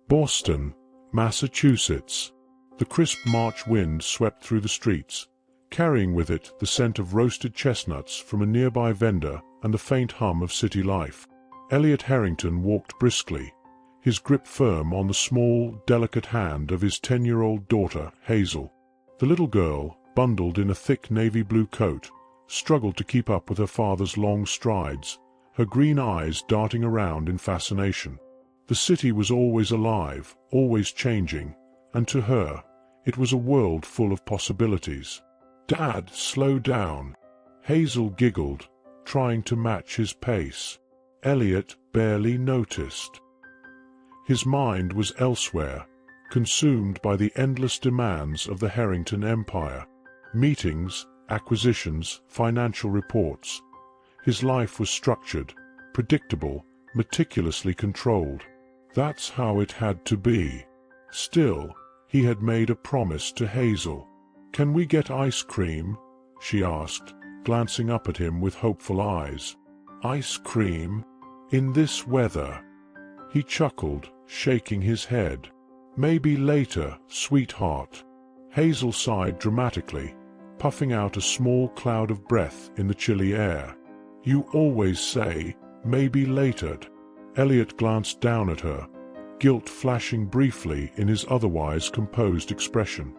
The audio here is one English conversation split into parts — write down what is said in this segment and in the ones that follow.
Boston, Massachusetts. The crisp March wind swept through the streets, carrying with it the scent of roasted chestnuts from a nearby vendor and the faint hum of city life. Elliot Harrington walked briskly, his grip firm on the small, delicate hand of his 10-year-old daughter, Hazel. The little girl, bundled in a thick navy blue coat, struggled to keep up with her father's long strides, her green eyes darting around in fascination. The city was always alive, always changing, and to her, it was a world full of possibilities. "Dad, slow down." Hazel giggled, trying to match his pace. Elliot barely noticed. His mind was elsewhere, consumed by the endless demands of the Harrington empire. Meetings, acquisitions, financial reports. His life was structured, predictable, meticulously controlled. That's how it had to be. Still, he had made a promise to Hazel. "Can we get ice cream?" she asked, glancing up at him with hopeful eyes. "Ice cream? In this weather?" He chuckled, shaking his head. "Maybe later, sweetheart." Hazel sighed dramatically, puffing out a small cloud of breath in the chilly air. "You always say, maybe later." Elliot glanced down at her, guilt flashing briefly in his otherwise composed expression.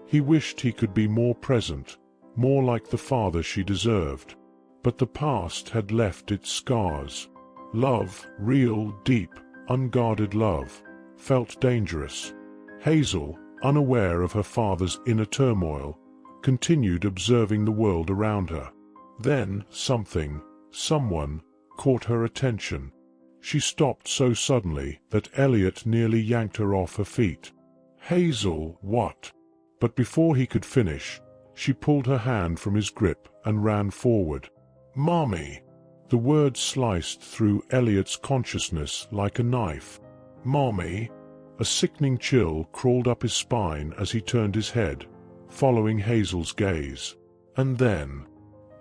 He wished he could be more present, more like the father she deserved. But the past had left its scars. Love, real, deep, unguarded love, felt dangerous. Hazel, unaware of her father's inner turmoil, continued observing the world around her. Then someone, caught her attention. She stopped so suddenly that Elliot nearly yanked her off her feet. "Hazel, what?" But before he could finish, she pulled her hand from his grip and ran forward. "Mommy!" The word sliced through Elliot's consciousness like a knife. "Mommy!" A sickening chill crawled up his spine as he turned his head, following Hazel's gaze. And then,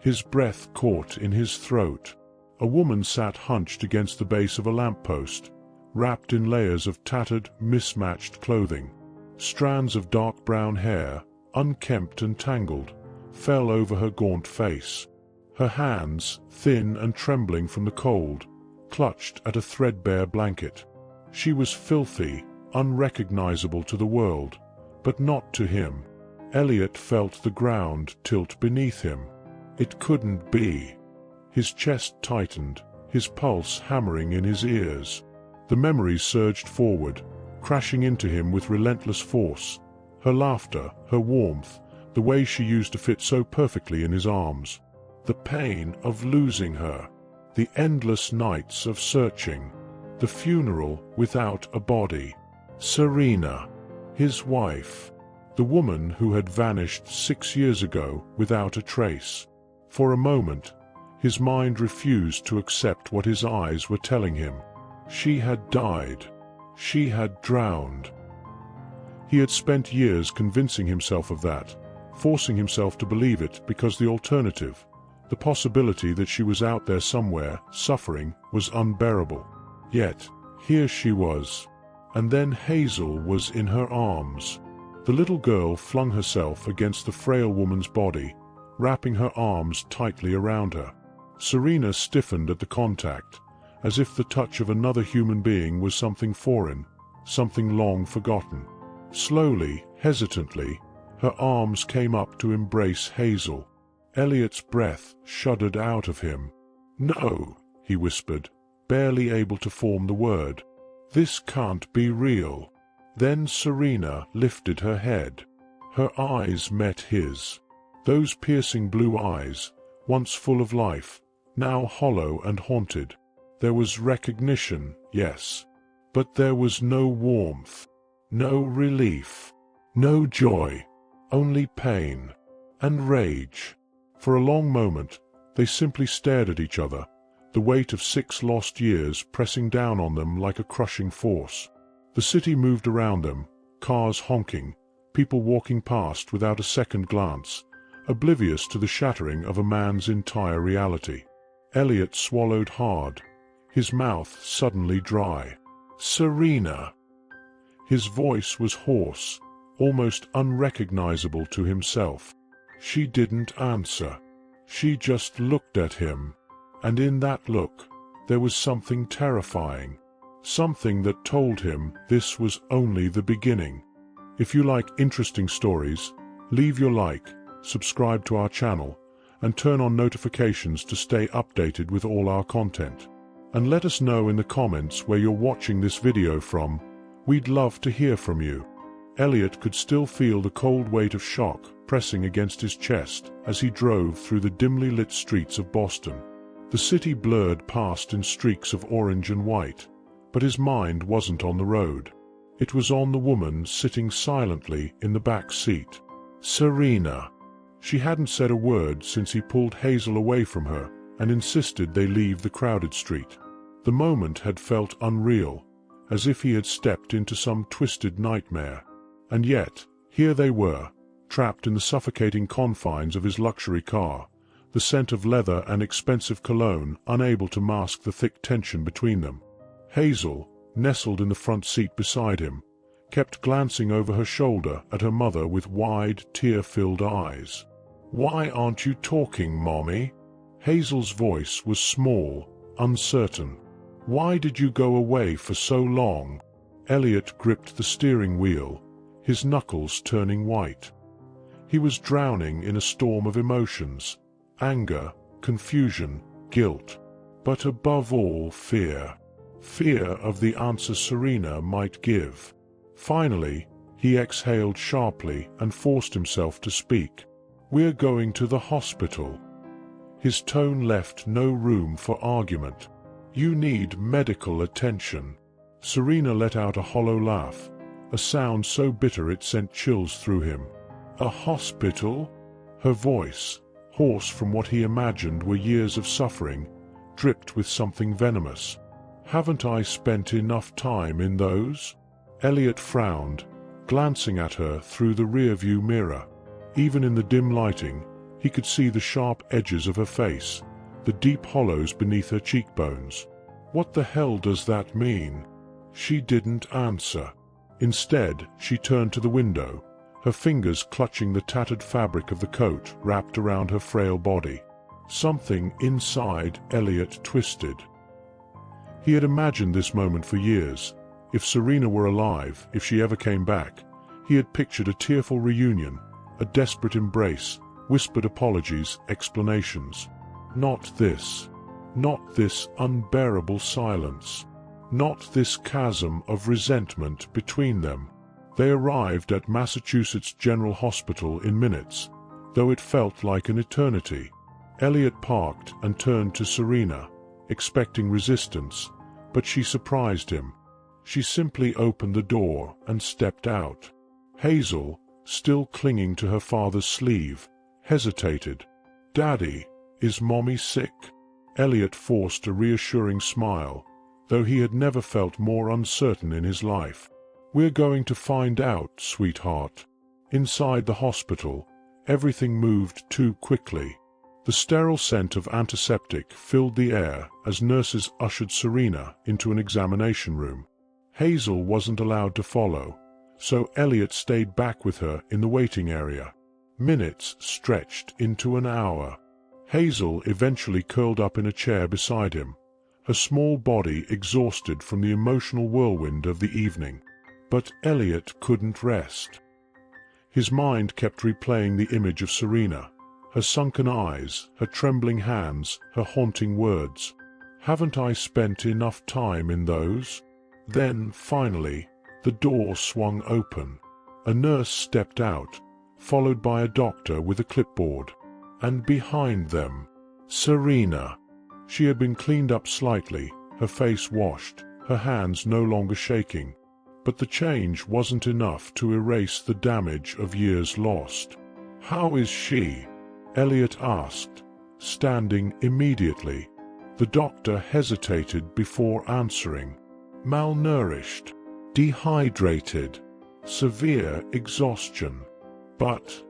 his breath caught in his throat. A woman sat hunched against the base of a lamppost, wrapped in layers of tattered, mismatched clothing. Strands of dark brown hair, unkempt and tangled, fell over her gaunt face. Her hands, thin and trembling from the cold, clutched at a threadbare blanket. She was filthy, unrecognizable to the world, but not to him. Elliot felt the ground tilt beneath him. It couldn't be. His chest tightened, his pulse hammering in his ears. The memories surged forward, crashing into him with relentless force. Her laughter, her warmth, the way she used to fit so perfectly in his arms. The pain of losing her, the endless nights of searching, the funeral without a body. Serena, his wife, the woman who had vanished 6 years ago without a trace. For a moment, his mind refused to accept what his eyes were telling him. She had died. She had drowned. He had spent years convincing himself of that, forcing himself to believe it because the alternative, the possibility that she was out there somewhere, suffering, was unbearable. Yet, here she was. And then Hazel was in her arms. The little girl flung herself against the frail woman's body, wrapping her arms tightly around her. Serena stiffened at the contact, as if the touch of another human being was something foreign, something long forgotten. Slowly, hesitantly, her arms came up to embrace Hazel. Elliot's breath shuddered out of him. "No," he whispered, barely able to form the word. "This can't be real." Then Serena lifted her head. Her eyes met his. Those piercing blue eyes, once full of life, now hollow and haunted. There was recognition, yes, but there was no warmth, no relief, no joy, only pain and rage. For a long moment, they simply stared at each other, the weight of 6 lost years pressing down on them like a crushing force. The city moved around them, cars honking, people walking past without a second glance, oblivious to the shattering of a man's entire reality. Elliot swallowed hard, his mouth suddenly dry. Serena." His voice was hoarse, almost unrecognizable to himself. She didn't answer. She just looked at him. And in that look, there was something terrifying. Something that told him this was only the beginning. If you like interesting stories, leave your like, subscribe to our channel, and turn on notifications to stay updated with all our content. And let us know in the comments where you're watching this video from. We'd love to hear from you. Elliot could still feel the cold weight of shock pressing against his chest as he drove through the dimly lit streets of Boston. The city blurred past in streaks of orange and white, but his mind wasn't on the road. It was on the woman sitting silently in the back seat. Serena. She hadn't said a word since he pulled Hazel away from her and insisted they leave the crowded street. The moment had felt unreal, as if he had stepped into some twisted nightmare. And yet, here they were, trapped in the suffocating confines of his luxury car, the scent of leather and expensive cologne unable to mask the thick tension between them. Hazel, nestled in the front seat beside him, kept glancing over her shoulder at her mother with wide, tear-filled eyes. "Why aren't you talking, Mommy?" Hazel's voice was small, uncertain. "Why did you go away for so long?" Elliot gripped the steering wheel, his knuckles turning white. He was drowning in a storm of emotions: anger, confusion, guilt, but above all fear. Fear of the answer Serena might give. Finally, he exhaled sharply and forced himself to speak. "We're going to the hospital." His tone left no room for argument. "You need medical attention." Serena let out a hollow laugh, a sound so bitter it sent chills through him. "A hospital?" Her voice, hoarse from what he imagined were years of suffering, dripped with something venomous. "Haven't I spent enough time in those?" Elliot frowned, glancing at her through the rearview mirror. Even in the dim lighting, he could see the sharp edges of her face, the deep hollows beneath her cheekbones. What the hell does that mean? She didn't answer. Instead, she turned to the window, her fingers clutching the tattered fabric of the coat wrapped around her frail body. Something inside Elliot twisted. He had imagined this moment for years. If Serena were alive, if she ever came back, he had pictured a tearful reunion, a desperate embrace, whispered apologies, explanations. Not this. Not this unbearable silence. Not this chasm of resentment between them. They arrived at Massachusetts General Hospital in minutes, though it felt like an eternity. Elliot parked and turned to Serena, expecting resistance, but she surprised him. She simply opened the door and stepped out. Hazel, still clinging to her father's sleeve, hesitated. "Daddy, is Mommy sick?" Elliot forced a reassuring smile, though he had never felt more uncertain in his life. "We're going to find out, sweetheart." Inside the hospital, everything moved too quickly. The sterile scent of antiseptic filled the air as nurses ushered Serena into an examination room. Hazel wasn't allowed to follow, so Elliot stayed back with her in the waiting area. Minutes stretched into an hour. Hazel eventually curled up in a chair beside him, her small body exhausted from the emotional whirlwind of the evening. But Elliot couldn't rest. His mind kept replaying the image of Serena, her sunken eyes, her trembling hands, her haunting words. "Haven't I spent enough time in those?" Then, finally, the door swung open. A nurse stepped out, followed by a doctor with a clipboard. And behind them, Serena. She had been cleaned up slightly, her face washed, her hands no longer shaking. But the change wasn't enough to erase the damage of years lost. "How is she?" Elliot asked, standing immediately. The doctor hesitated before answering. "Malnourished, dehydrated, severe exhaustion. But..."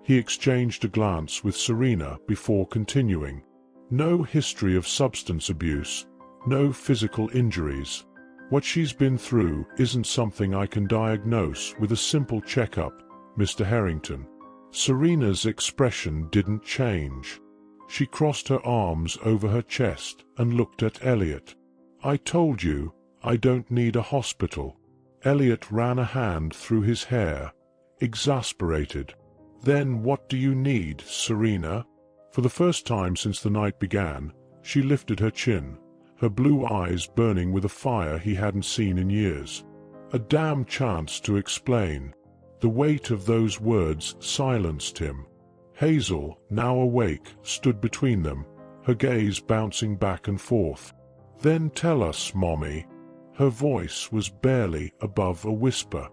He exchanged a glance with Serena before continuing. "No history of substance abuse, no physical injuries. What she's been through isn't something I can diagnose with a simple checkup, Mr. Harrington." Serena's expression didn't change. She crossed her arms over her chest and looked at Elliot. "I told you, I don't need a hospital." Elliot ran a hand through his hair, exasperated. "Then what do you need, Serena?" For the first time since the night began, she lifted her chin, her blue eyes burning with a fire he hadn't seen in years. A damn chance to explain. The weight of those words silenced him. Hazel, now awake, stood between them, her gaze bouncing back and forth. "Then tell us, Mommy." Her voice was barely above a whisper.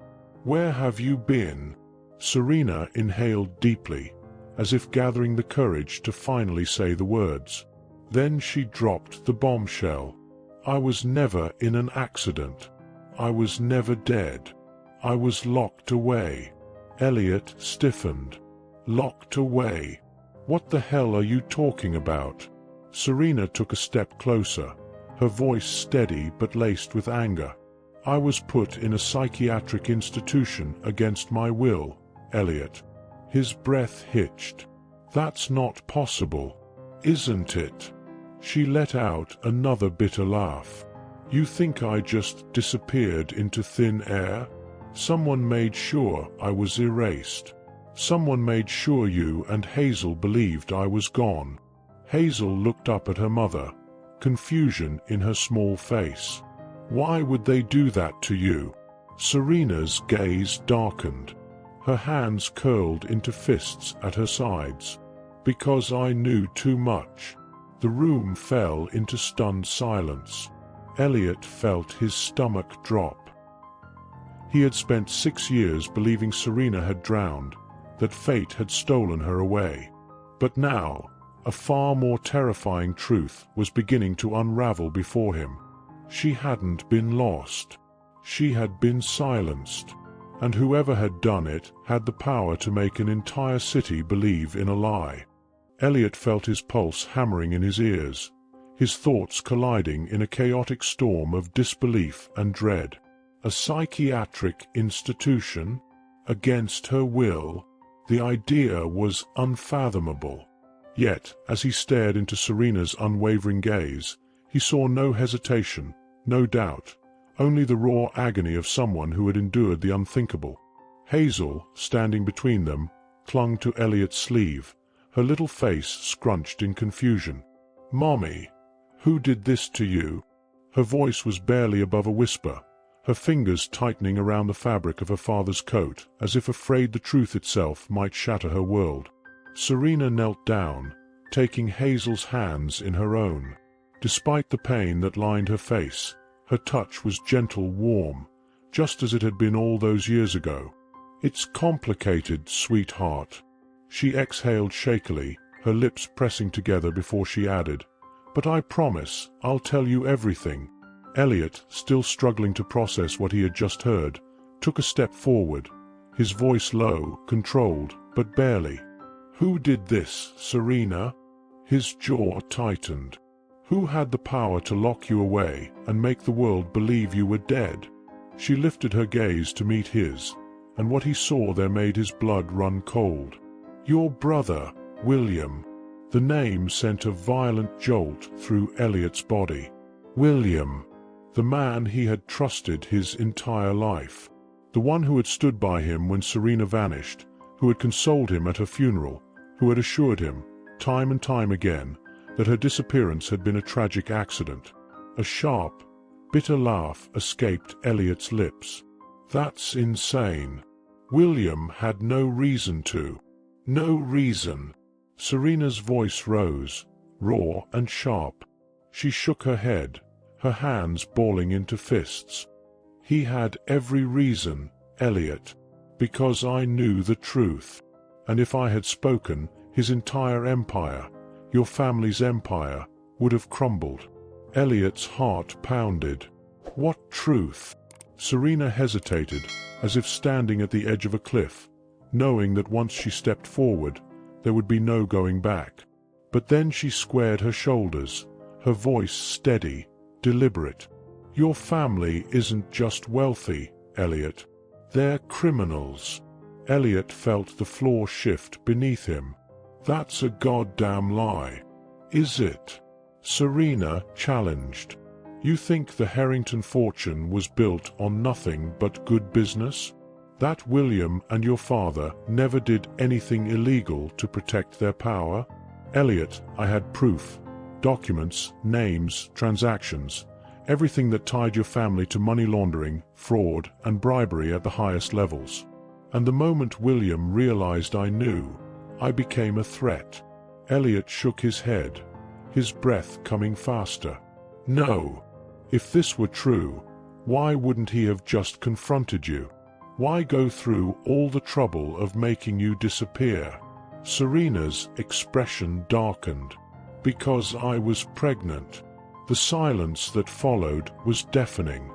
"Where have you been?" Serena inhaled deeply, as if gathering the courage to finally say the words. Then she dropped the bombshell. "I was never in an accident. I was never dead. I was locked away." Elliot stiffened. "Locked away? What the hell are you talking about?" Serena took a step closer, her voice steady but laced with anger. "I was put in a psychiatric institution against my will, Elliot." His breath hitched. "That's not possible, isn't it?" She let out another bitter laugh. "You think I just disappeared into thin air? Someone made sure I was erased. Someone made sure you and Hazel believed I was gone." Hazel looked up at her mother, confusion in her small face. "Why would they do that to you?" Serena's gaze darkened. Her hands curled into fists at her sides. "Because I knew too much." The room fell into stunned silence. Elliot felt his stomach drop. He had spent 6 years believing Serena had drowned, that fate had stolen her away. But now, a far more terrifying truth was beginning to unravel before him. She hadn't been lost. She had been silenced. And whoever had done it had the power to make an entire city believe in a lie. Elliot felt his pulse hammering in his ears, his thoughts colliding in a chaotic storm of disbelief and dread. A psychiatric institution? Against her will? The idea was unfathomable. Yet, as he stared into Serena's unwavering gaze, he saw no hesitation, no doubt, only the raw agony of someone who had endured the unthinkable. Hazel, standing between them, clung to Elliot's sleeve, her little face scrunched in confusion. "Mommy, who did this to you?" Her voice was barely above a whisper, her fingers tightening around the fabric of her father's coat, as if afraid the truth itself might shatter her world. Serena knelt down, taking Hazel's hands in her own. Despite the pain that lined her face, her touch was gentle, warm, just as it had been all those years ago. "It's complicated, sweetheart." She exhaled shakily, her lips pressing together before she added, "But I promise, I'll tell you everything." Elliot, still struggling to process what he had just heard, took a step forward, his voice low, controlled, but barely. "Who did this, Serena?" His jaw tightened. "Who had the power to lock you away and make the world believe you were dead?" She lifted her gaze to meet his, and what he saw there made his blood run cold. "Your brother, William." The name sent a violent jolt through Elliot's body. William, the man he had trusted his entire life. The one who had stood by him when Serena vanished, who had consoled him at her funeral, who had assured him, time and time again, that her disappearance had been a tragic accident. A sharp, bitter laugh escaped Elliot's lips. "That's insane. William had no reason to." "No reason." Serena's voice rose, raw and sharp. She shook her head, her hands balling into fists. "He had every reason, Elliot, because I knew the truth. And if I had spoken, his entire empire, your family's empire, would have crumbled." Elliot's heart pounded. What truth? Serena hesitated, as if standing at the edge of a cliff, knowing that once she stepped forward, there would be no going back. But then she squared her shoulders, her voice steady, deliberate. Your family isn't just wealthy, Elliot. They're criminals. Elliot felt the floor shift beneath him. That's a goddamn lie. Is it? Serena challenged. You think the Harrington fortune was built on nothing but good business? That William and your father never did anything illegal to protect their power? Elliot, I had proof. Documents, names, transactions. Everything that tied your family to money laundering, fraud, and bribery at the highest levels. And the moment William realized I knew, I became a threat. Elliot shook his head, his breath coming faster. No. If this were true, why wouldn't he have just confronted you? Why go through all the trouble of making you disappear? Serena's expression darkened. Because I was pregnant. The silence that followed was deafening.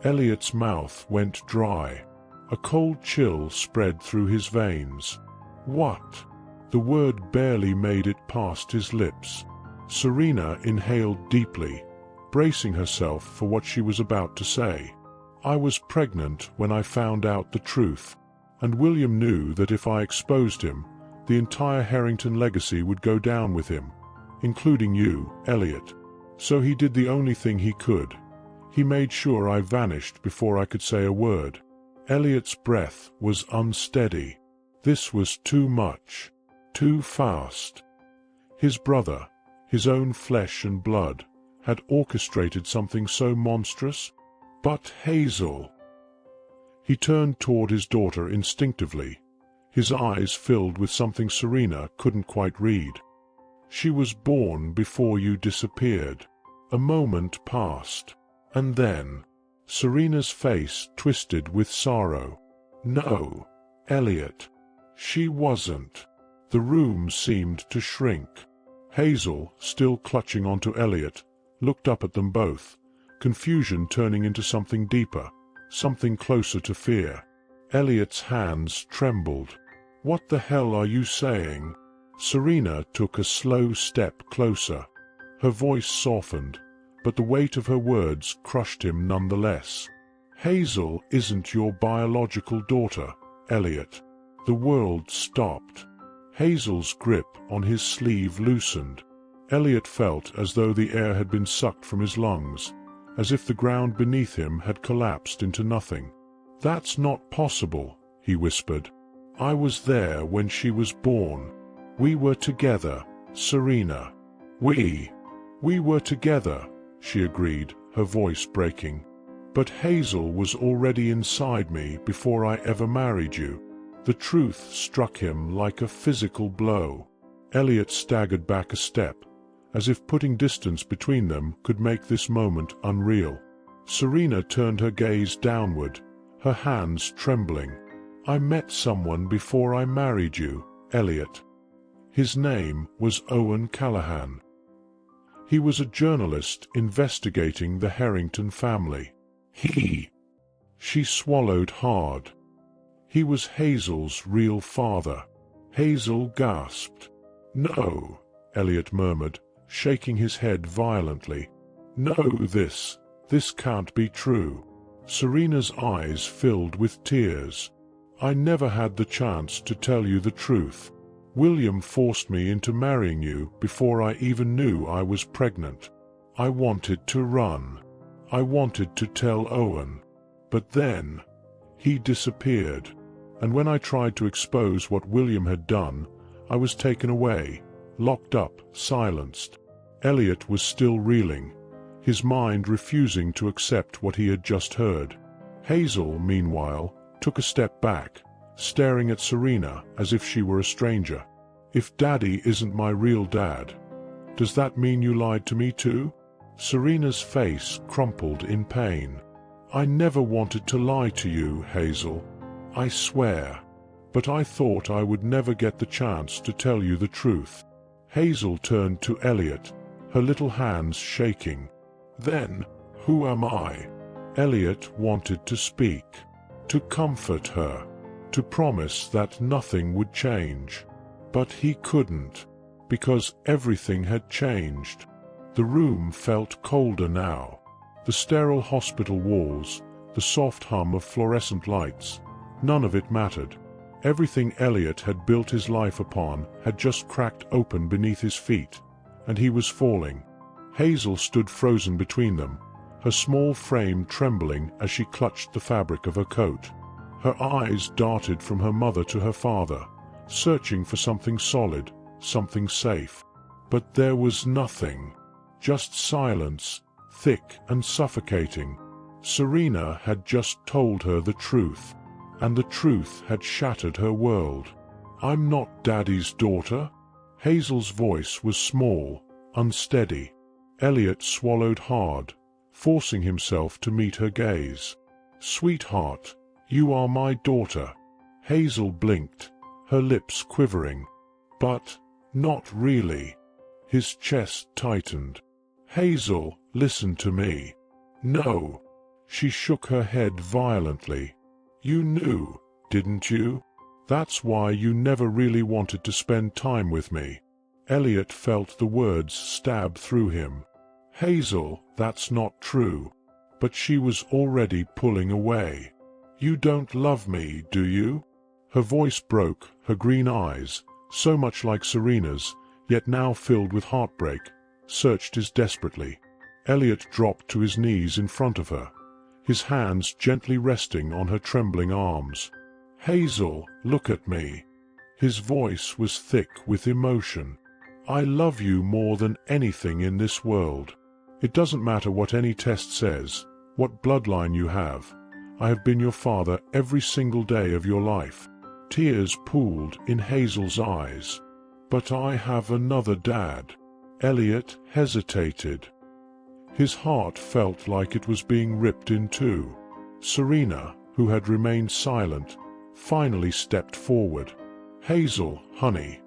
Elliot's mouth went dry. A cold chill spread through his veins. What? The word barely made it past his lips. Serena inhaled deeply, bracing herself for what she was about to say. I was pregnant when I found out the truth, and William knew that if I exposed him, the entire Harrington legacy would go down with him, including you, Elliot. So he did the only thing he could. He made sure I vanished before I could say a word. Elliot's breath was unsteady. This was too much. Too fast. His brother, his own flesh and blood, had orchestrated something so monstrous. But Hazel. He turned toward his daughter instinctively, his eyes filled with something Serena couldn't quite read. She was born before you disappeared. A moment passed, and then Serena's face twisted with sorrow. No, Elliot. She wasn't. The room seemed to shrink. Hazel, still clutching onto Elliot, looked up at them both, confusion turning into something deeper, something closer to fear. Elliot's hands trembled. What the hell are you saying? Serena took a slow step closer. Her voice softened, but the weight of her words crushed him nonetheless. Hazel isn't your biological daughter, Elliot. The world stopped. Hazel's grip on his sleeve loosened. Elliot felt as though the air had been sucked from his lungs, as if the ground beneath him had collapsed into nothing. That's not possible, he whispered. I was there when she was born. We were together, Serena. We were together, she agreed, her voice breaking. But Hazel was already inside me before I ever married you. The truth struck him like a physical blow. Elliot staggered back a step, as if putting distance between them could make this moment unreal. Serena turned her gaze downward, her hands trembling. I met someone before I married you, Elliot. His name was Owen Callahan. He was a journalist investigating the Harrington family. She swallowed hard. He was Hazel's real father. Hazel gasped. No, Elliot murmured, shaking his head violently. No, this can't be true. Serena's eyes filled with tears. I never had the chance to tell you the truth. William forced me into marrying you before I even knew I was pregnant. I wanted to run. I wanted to tell Owen. But then, he disappeared. And when I tried to expose what William had done, I was taken away, locked up, silenced. Elliot was still reeling, his mind refusing to accept what he had just heard. Hazel, meanwhile, took a step back, staring at Serena as if she were a stranger. If Daddy isn't my real dad, does that mean you lied to me too? Serena's face crumpled in pain. I never wanted to lie to you, Hazel. I swear. But I thought I would never get the chance to tell you the truth. Hazel turned to Elliot, her little hands shaking. Then, who am I? Elliot wanted to speak, to comfort her, to promise that nothing would change. But he couldn't, because everything had changed. The room felt colder now. The sterile hospital walls, the soft hum of fluorescent lights, none of it mattered. Everything Elliot had built his life upon had just cracked open beneath his feet, and he was falling. Hazel stood frozen between them, her small frame trembling as she clutched the fabric of her coat. Her eyes darted from her mother to her father, searching for something solid, something safe. But there was nothing. Just silence, thick and suffocating. Serena had just told her the truth, and the truth had shattered her world. "I'm not Daddy's daughter." Hazel's voice was small, unsteady. Elliot swallowed hard, forcing himself to meet her gaze. "Sweetheart, you are my daughter." Hazel blinked, her lips quivering. "But, not really." His chest tightened. "Hazel, listen to me." "No." She shook her head violently. "You knew, didn't you? That's why you never really wanted to spend time with me." Elliot felt the words stab through him. "Hazel, that's not true." But she was already pulling away. "You don't love me, do you?" Her voice broke, her green eyes, so much like Serena's, yet now filled with heartbreak, searched as desperately. Elliot dropped to his knees in front of her, his hands gently resting on her trembling arms. "Hazel, look at me." His voice was thick with emotion. "I love you more than anything in this world. It doesn't matter what any test says, what bloodline you have. I have been your father every single day of your life." Tears pooled in Hazel's eyes. "But I have another dad." Elliot hesitated. His heart felt like it was being ripped in two. Serena, who had remained silent, finally stepped forward. "Hazel, honey,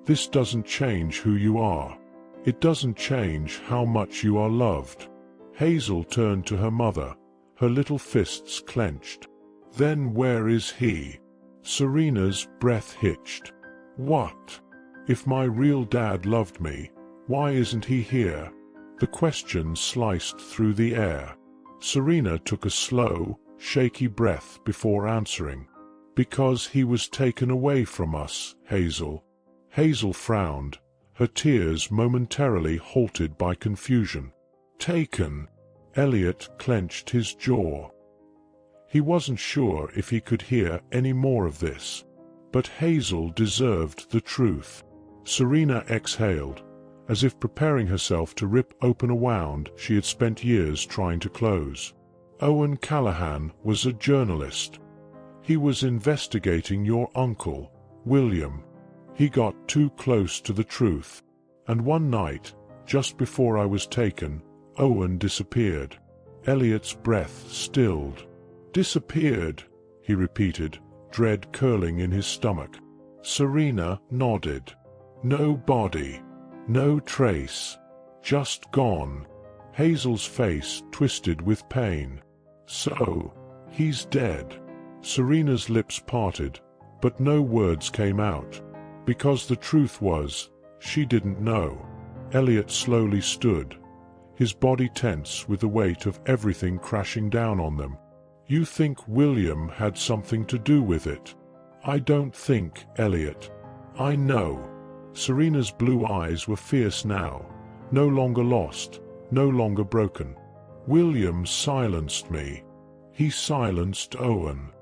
this doesn't change who you are. It doesn't change how much you are loved." Hazel turned to her mother, her little fists clenched. "Then where is he?" Serena's breath hitched. "What? If my real dad loved me, why isn't he here?" The question sliced through the air. Serena took a slow, shaky breath before answering. "Because he was taken away from us, Hazel." Hazel frowned, her tears momentarily halted by confusion. "Taken?" Elliot clenched his jaw. He wasn't sure if he could hear any more of this. But Hazel deserved the truth. Serena exhaled, as if preparing herself to rip open a wound she had spent years trying to close. "Owen Callahan was a journalist. He was investigating your uncle, William. He got too close to the truth. And one night, just before I was taken, Owen disappeared." Elliot's breath stilled. "Disappeared," he repeated, dread curling in his stomach. Serena nodded. "No body, no trace, just gone." Hazel's face twisted with pain. "So, he's dead." Serena's lips parted, but no words came out. Because the truth was, she didn't know. Elliot slowly stood, his body tense with the weight of everything crashing down on them. "You think William had something to do with it?" "I don't think, Elliot. I know." Serena's blue eyes were fierce now, no longer lost, no longer broken. "William silenced me. He silenced Owen.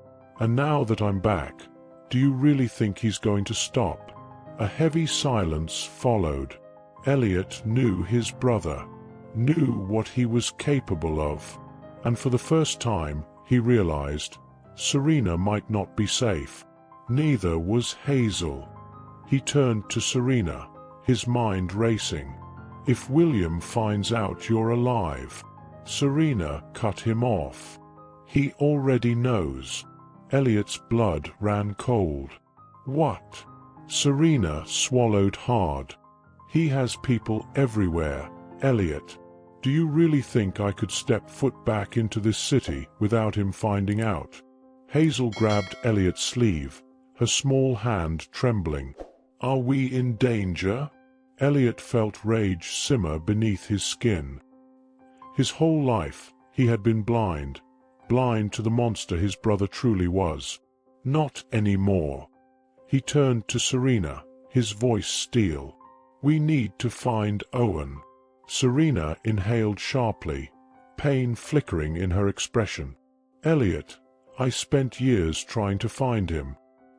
And now that I'm back, do you really think he's going to stop?" A heavy silence followed. Elliot knew his brother, knew what he was capable of. And for the first time, he realized, Serena might not be safe. Neither was Hazel. He turned to Serena, his mind racing. "If William finds out you're alive..." Serena cut him off. "He already knows." Elliot's blood ran cold. "What?" Serena swallowed hard. "He has people everywhere, Elliot. Do you really think I could step foot back into this city without him finding out?" Hazel grabbed Elliot's sleeve, her small hand trembling. "Are we in danger?" Elliot felt rage simmer beneath his skin. His whole life, he had been blind, blind to the monster his brother truly was. Not anymore. He turned to Serena, his voice steel. "We need to find Owen." Serena inhaled sharply, pain flickering in her expression. "Elliot, I spent years trying to find him.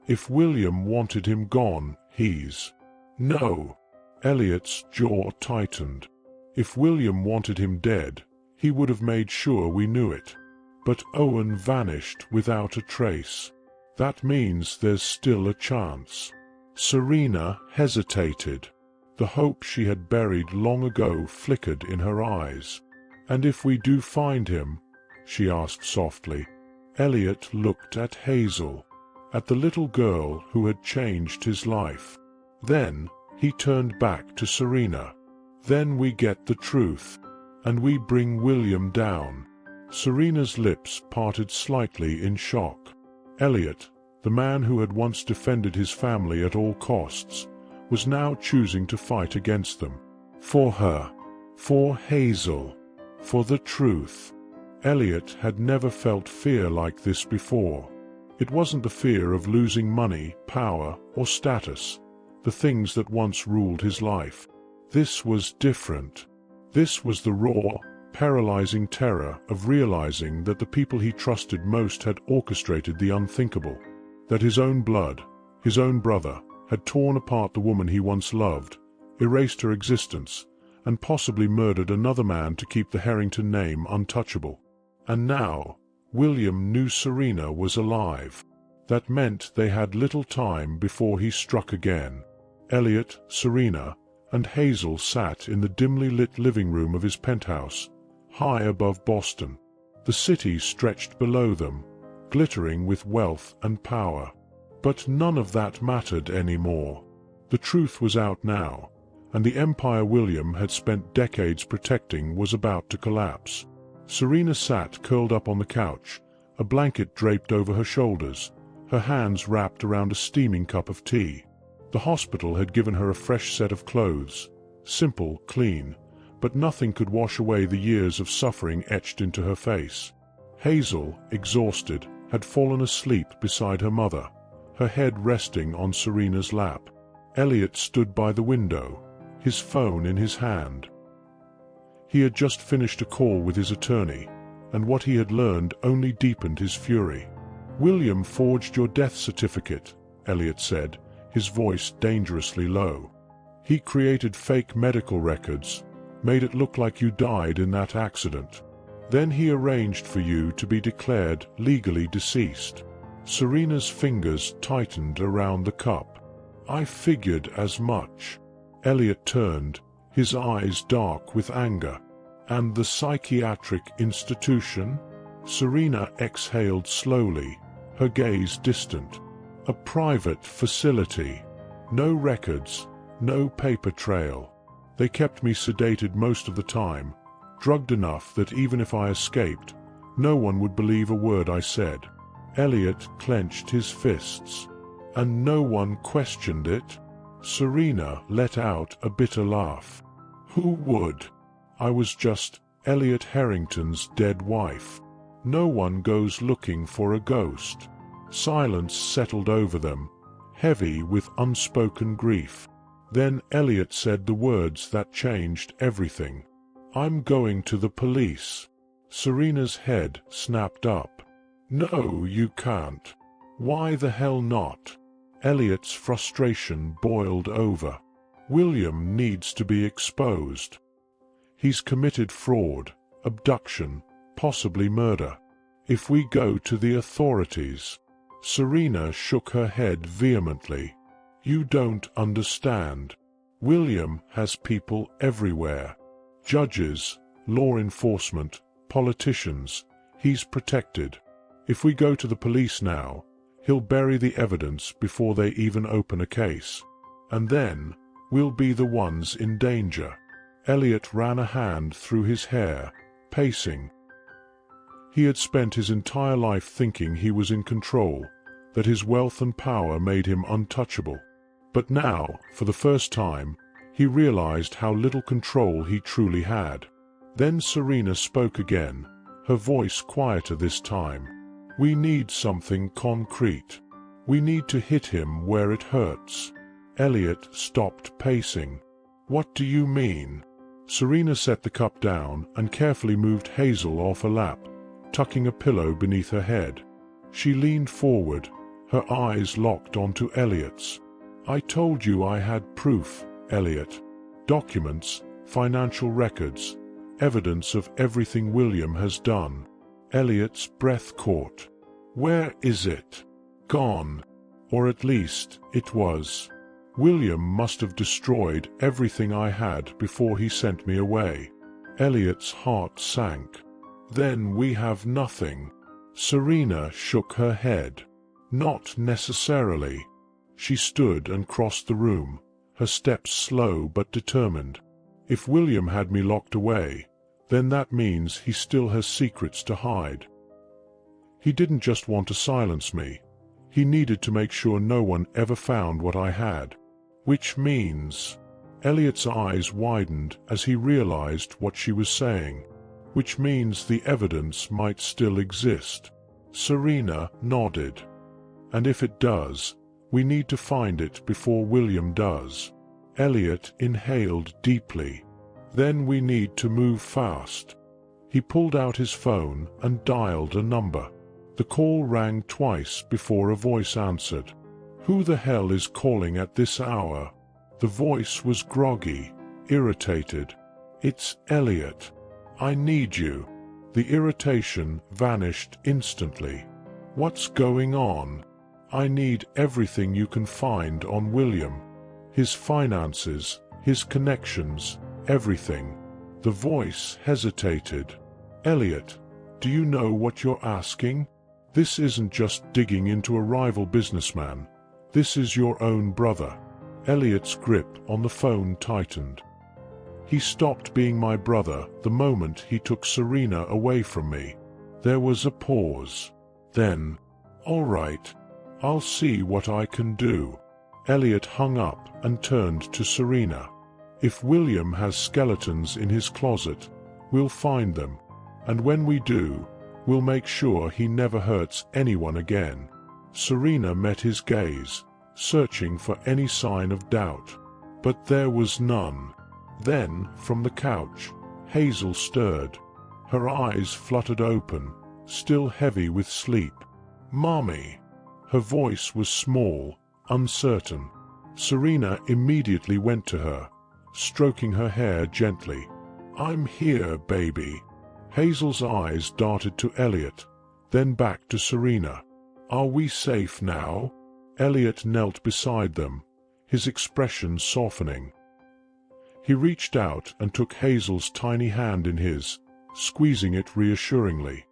If William wanted him gone, he's—" "No." Elliot's jaw tightened. "If William wanted him dead, he would have made sure we knew it. But Owen vanished without a trace. That means there's still a chance." Serena hesitated. The hope she had buried long ago flickered in her eyes. "And if we do find him?" she asked softly. Elliot looked at Hazel, at the little girl who had changed his life. Then he turned back to Serena. "Then we get the truth, and we bring William down." Serena's lips parted slightly in shock. Elliot, the man who had once defended his family at all costs, was now choosing to fight against them. For her. For Hazel. For the truth. Elliot had never felt fear like this before. It wasn't the fear of losing money, power, or status, the things that once ruled his life. This was different. This was the raw, paralyzing terror of realizing that the people he trusted most had orchestrated the unthinkable. That his own blood, his own brother, had torn apart the woman he once loved, erased her existence, and possibly murdered another man to keep the Harrington name untouchable. And now, William knew Serena was alive. That meant they had little time before he struck again. Elliot, Serena, and Hazel sat in the dimly lit living room of his penthouse, high above Boston. The city stretched below them, glittering with wealth and power. But none of that mattered anymore. The truth was out now, and the empire William had spent decades protecting was about to collapse. Serena sat curled up on the couch, a blanket draped over her shoulders, her hands wrapped around a steaming cup of tea. The hospital had given her a fresh set of clothes, simple, clean, but nothing could wash away the years of suffering etched into her face. Hazel, exhausted, had fallen asleep beside her mother, her head resting on Serena's lap. Elliot stood by the window, his phone in his hand. He had just finished a call with his attorney, and what he had learned only deepened his fury. "William forged your death certificate," Elliot said, his voice dangerously low. "He created fake medical records, made it look like you died in that accident. Then he arranged for you to be declared legally deceased." Serena's fingers tightened around the cup. "I figured as much." Elliot turned, his eyes dark with anger. "And the psychiatric institution?" Serena exhaled slowly, her gaze distant. "A private facility. No records, no paper trail. They kept me sedated most of the time, drugged enough that even if I escaped, no one would believe a word I said." Elliot clenched his fists. "And no one questioned it?" Serena let out a bitter laugh. "Who would? I was just Elliot Harrington's dead wife. No one goes looking for a ghost." Silence settled over them, heavy with unspoken grief. Then Elliot said the words that changed everything. "I'm going to the police." Serena's head snapped up. "No, you can't." "Why the hell not?" Elliot's frustration boiled over. "William needs to be exposed. He's committed fraud, abduction, possibly murder. If we go to the authorities—" Serena shook her head vehemently. "You don't understand. William has people everywhere. Judges, law enforcement, politicians. He's protected. If we go to the police now, he'll bury the evidence before they even open a case. And then, we'll be the ones in danger." Elliot ran a hand through his hair, pacing. He had spent his entire life thinking he was in control, that his wealth and power made him untouchable. But now, for the first time, he realized how little control he truly had. Then Serena spoke again, her voice quieter this time. "We need something concrete. We need to hit him where it hurts." Elliot stopped pacing. "What do you mean?" Serena set the cup down and carefully moved Hazel off her lap, tucking a pillow beneath her head. She leaned forward, her eyes locked onto Elliot's. "I told you I had proof, Elliot. Documents, financial records, evidence of everything William has done." Elliot's breath caught. "Where is it?" "Gone. Or at least, it was. William must have destroyed everything I had before he sent me away." Elliot's heart sank. "Then we have nothing." Serena shook her head. "Not necessarily." She stood and crossed the room, her steps slow but determined. "If William had me locked away, then that means he still has secrets to hide. He didn't just want to silence me. He needed to make sure no one ever found what I had. Which means—" Elliot's eyes widened as he realized what she was saying. "Which means the evidence might still exist." Serena nodded. "And if it does, we need to find it before William does." Elliot inhaled deeply. "Then we need to move fast." He pulled out his phone and dialed a number. The call rang twice before a voice answered. "Who the hell is calling at this hour?" The voice was groggy, irritated. "It's Elliot. I need you." The irritation vanished instantly. "What's going on?" "I need everything you can find on William. His finances, his connections, everything." The voice hesitated. "Elliot, do you know what you're asking? This isn't just digging into a rival businessman. This is your own brother." Elliot's grip on the phone tightened. "He stopped being my brother the moment he took Serena away from me." There was a pause. Then, "All right, I'll see what I can do." Elliot hung up and turned to Serena. "If William has skeletons in his closet, we'll find them. And when we do, we'll make sure he never hurts anyone again." Serena met his gaze, searching for any sign of doubt. But there was none. Then, from the couch, Hazel stirred. Her eyes fluttered open, still heavy with sleep. "Mommy!" Her voice was small, uncertain. Serena immediately went to her, stroking her hair gently. "I'm here, baby." Hazel's eyes darted to Elliot, then back to Serena. "Are we safe now?" Elliot knelt beside them, his expression softening. He reached out and took Hazel's tiny hand in his, squeezing it reassuringly.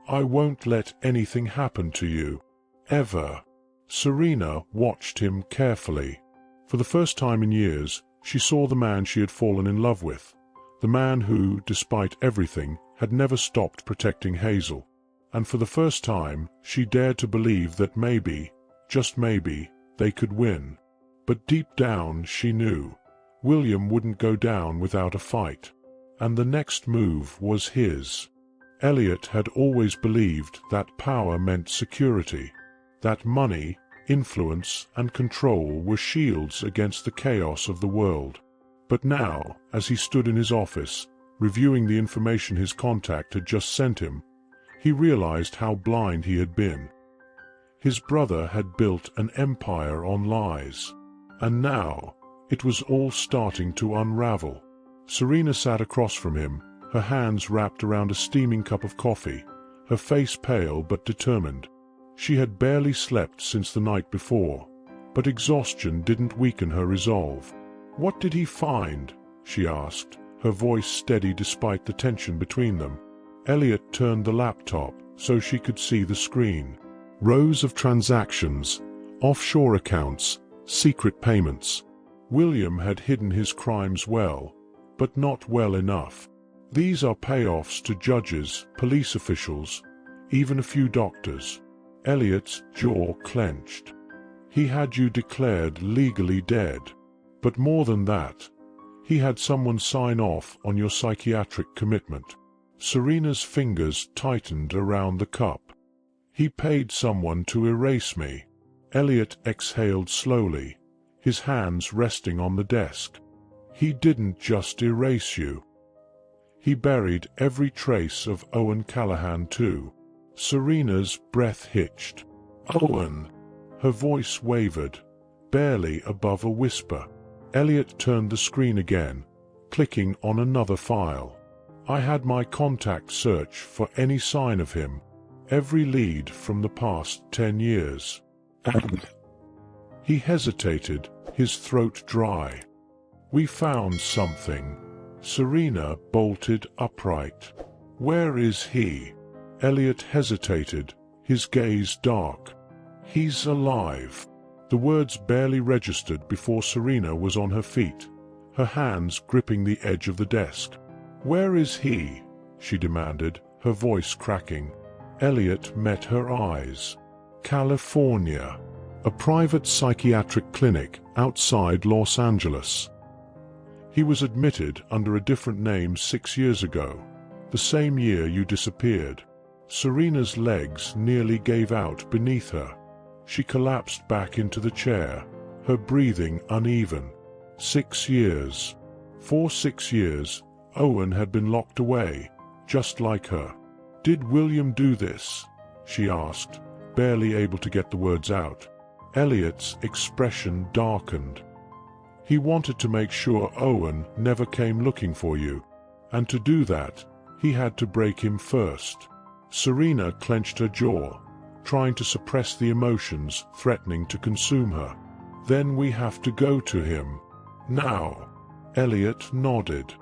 "I won't let anything happen to you. Ever." Serena watched him carefully. For the first time in years, she saw the man she had fallen in love with, the man who, despite everything, had never stopped protecting Hazel. And for the first time, she dared to believe that maybe, just maybe, they could win. But deep down she knew William wouldn't go down without a fight. And the next move was his. Elliot had always believed that power meant security, that money, influence, and control were shields against the chaos of the world. But now, as he stood in his office, reviewing the information his contact had just sent him, he realized how blind he had been. His brother had built an empire on lies. And now, it was all starting to unravel. Serena sat across from him, her hands wrapped around a steaming cup of coffee, her face pale but determined. She had barely slept since the night before, but exhaustion didn't weaken her resolve. "What did he find?" she asked, her voice steady despite the tension between them. Elliot turned the laptop so she could see the screen. Rows of transactions, offshore accounts, secret payments. William had hidden his crimes well, but not well enough. "These are payoffs to judges, police officials, even a few doctors." Elliot's jaw clenched. "He had you declared legally dead. But more than that, He had someone sign off on your psychiatric commitment. Serena's fingers tightened around the cup. He paid someone to erase me. Elliot exhaled slowly, his hands resting on the desk. He didn't just erase you. He buried every trace of Owen Callahan too. Serena's breath hitched. Owen! Her voice wavered, barely above a whisper. Elliot turned the screen again, clicking on another file. I had my contact search for any sign of him, every lead from the past 10 years. And he hesitated, his throat dry. We found something. Serena bolted upright. Where is he? Elliot hesitated, his gaze dark. He's alive. The words barely registered before Serena was on her feet, her hands gripping the edge of the desk. Where is he? She demanded, her voice cracking. Elliot met her eyes. California. A private psychiatric clinic outside Los Angeles. He was admitted under a different name 6 years ago, the same year you disappeared. Serena's legs nearly gave out beneath her. She collapsed back into the chair, her breathing uneven. 6 years. For 6 years, Owen had been locked away, just like her. Did William do this? She asked, barely able to get the words out. Elliot's expression darkened. He wanted to make sure Owen never came looking for you, and to do that, he had to break him first. Serena clenched her jaw, trying to suppress the emotions threatening to consume her. Then we have to go to him. Now. Elliot nodded.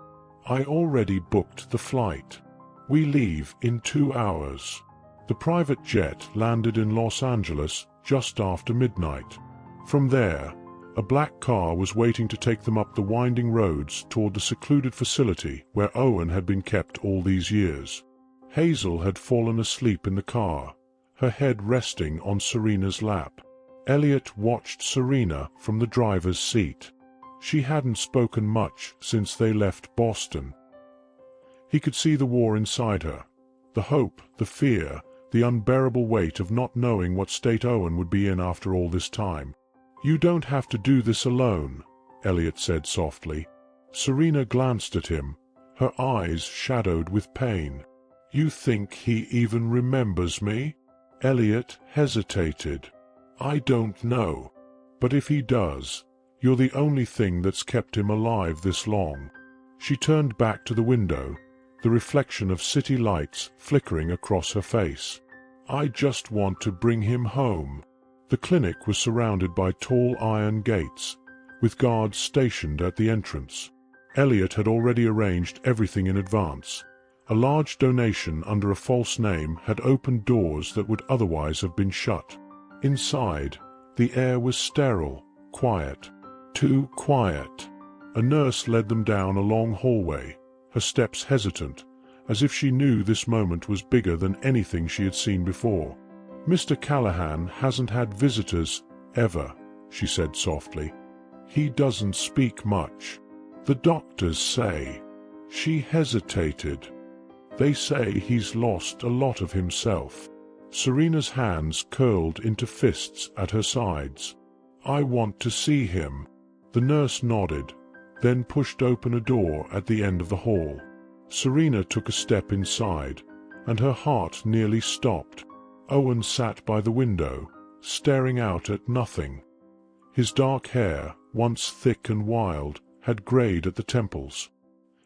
I already booked the flight. We leave in 2 hours. The private jet landed in Los Angeles just after midnight. From there, a black car was waiting to take them up the winding roads toward the secluded facility where Owen had been kept all these years. Hazel had fallen asleep in the car, her head resting on Serena's lap. Elliot watched Serena from the driver's seat. She hadn't spoken much since they left Boston. He could see the war inside her, the hope, the fear, the unbearable weight of not knowing what state Owen would be in after all this time. You don't have to do this alone, Elliot said softly. Serena glanced at him, her eyes shadowed with pain. You think he even remembers me? Elliot hesitated. I don't know. But if he does, you're the only thing that's kept him alive this long. She turned back to the window, the reflection of city lights flickering across her face. I just want to bring him home. The clinic was surrounded by tall iron gates, with guards stationed at the entrance. Elliot had already arranged everything in advance. A large donation under a false name had opened doors that would otherwise have been shut. Inside, the air was sterile, quiet. Too quiet. A nurse led them down a long hallway, her steps hesitant, as if she knew this moment was bigger than anything she had seen before. Mr. Callahan hasn't had visitors, ever, she said softly. He doesn't speak much. The doctors say. She hesitated. They say he's lost a lot of himself. Serena's hands curled into fists at her sides. I want to see him. The nurse nodded, then pushed open a door at the end of the hall. Serena took a step inside, and her heart nearly stopped. Owen sat by the window, staring out at nothing. His dark hair, once thick and wild, had grayed at the temples.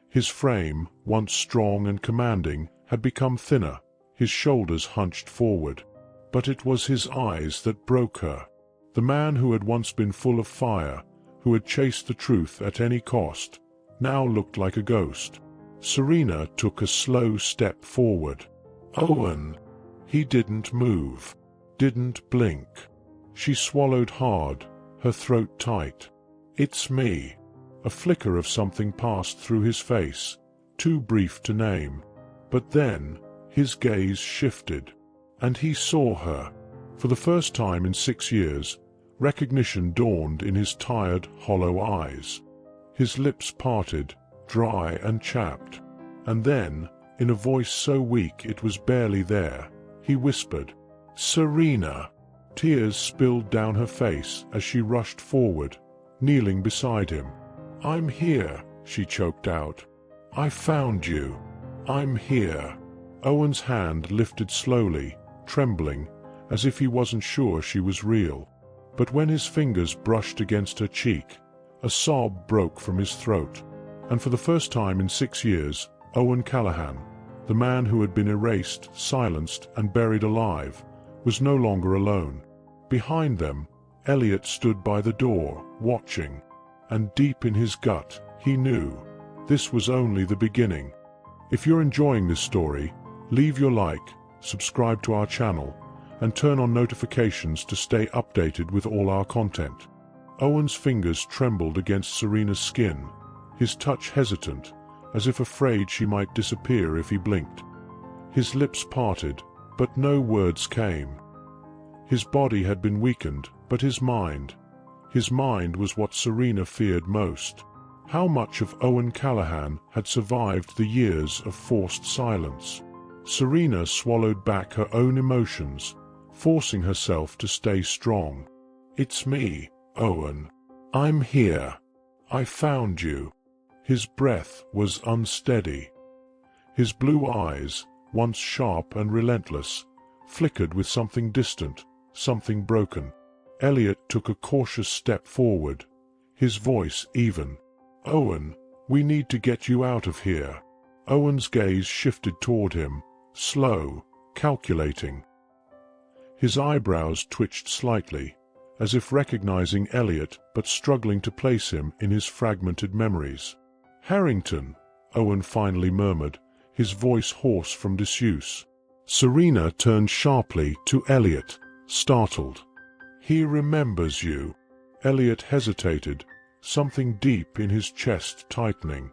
His frame, once strong and commanding, had become thinner, his shoulders hunched forward. But it was his eyes that broke her. The man who had once been full of fire, who had chased the truth at any cost, now looked like a ghost. Serena took a slow step forward. Owen! He didn't move, didn't blink. She swallowed hard, her throat tight. It's me. A flicker of something passed through his face, too brief to name. But then, his gaze shifted, and he saw her. For the first time in 6 years, recognition dawned in his tired, hollow eyes. His lips parted, dry and chapped. And then, in a voice so weak it was barely there, he whispered, "Serena!" Tears spilled down her face as she rushed forward, kneeling beside him. "I'm here," she choked out. "I found you. I'm here." Owen's hand lifted slowly, trembling, as if he wasn't sure she was real. But when his fingers brushed against her cheek, a sob broke from his throat. And for the first time in 6 years, Owen Callahan, the man who had been erased, silenced, and buried alive, was no longer alone. Behind them, Elliot stood by the door, watching. And deep in his gut, he knew this was only the beginning. If you're enjoying this story, leave your like, subscribe to our channel, and turn on notifications to stay updated with all our content. Owen's fingers trembled against Serena's skin, his touch hesitant, as if afraid she might disappear if he blinked. His lips parted, but no words came. His body had been weakened, but his mind was what Serena feared most. How much of Owen Callahan had survived the years of forced silence? Serena swallowed back her own emotions, forcing herself to stay strong. "It's me, Owen. I'm here. I found you." His breath was unsteady. His blue eyes, once sharp and relentless, flickered with something distant, something broken. Elliot took a cautious step forward, his voice even. "Owen, we need to get you out of here." Owen's gaze shifted toward him, slow, calculating. His eyebrows twitched slightly, as if recognizing Elliot but struggling to place him in his fragmented memories. "Harrington," Owen finally murmured, his voice hoarse from disuse. Serena turned sharply to Elliot, startled. "He remembers you." Elliot hesitated, something deep in his chest tightening.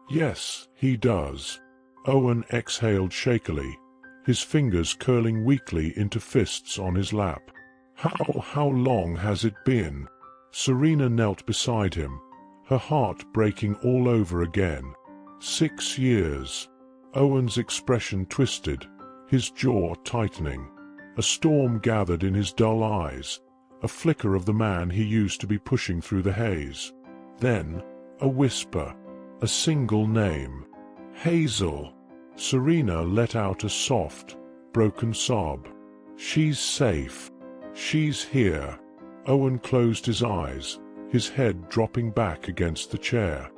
"Yes, he does." Owen exhaled shakily, his fingers curling weakly into fists on his lap. How long has it been?" Serena knelt beside him, her heart breaking all over again. 6 years. Owen's expression twisted, his jaw tightening. A storm gathered in his dull eyes, a flicker of the man he used to be pushing through the haze. Then, a whisper, a single name. "Hazel." Serena let out a soft, broken sob. "She's safe. She's here." Owen closed his eyes, his head dropping back against the chair.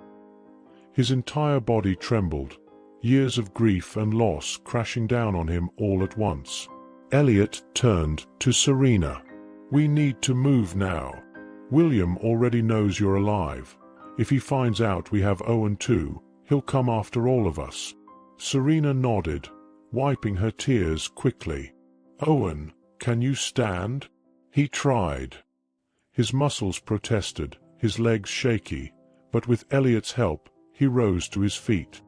His entire body trembled, years of grief and loss crashing down on him all at once. Elliot turned to Serena. "We need to move now. William already knows you're alive. If he finds out we have Owen too, he'll come after all of us." Serena nodded, wiping her tears quickly. "Owen, can you stand?" He tried. His muscles protested, his legs shaky, but with Elliot's help, he rose to his feet.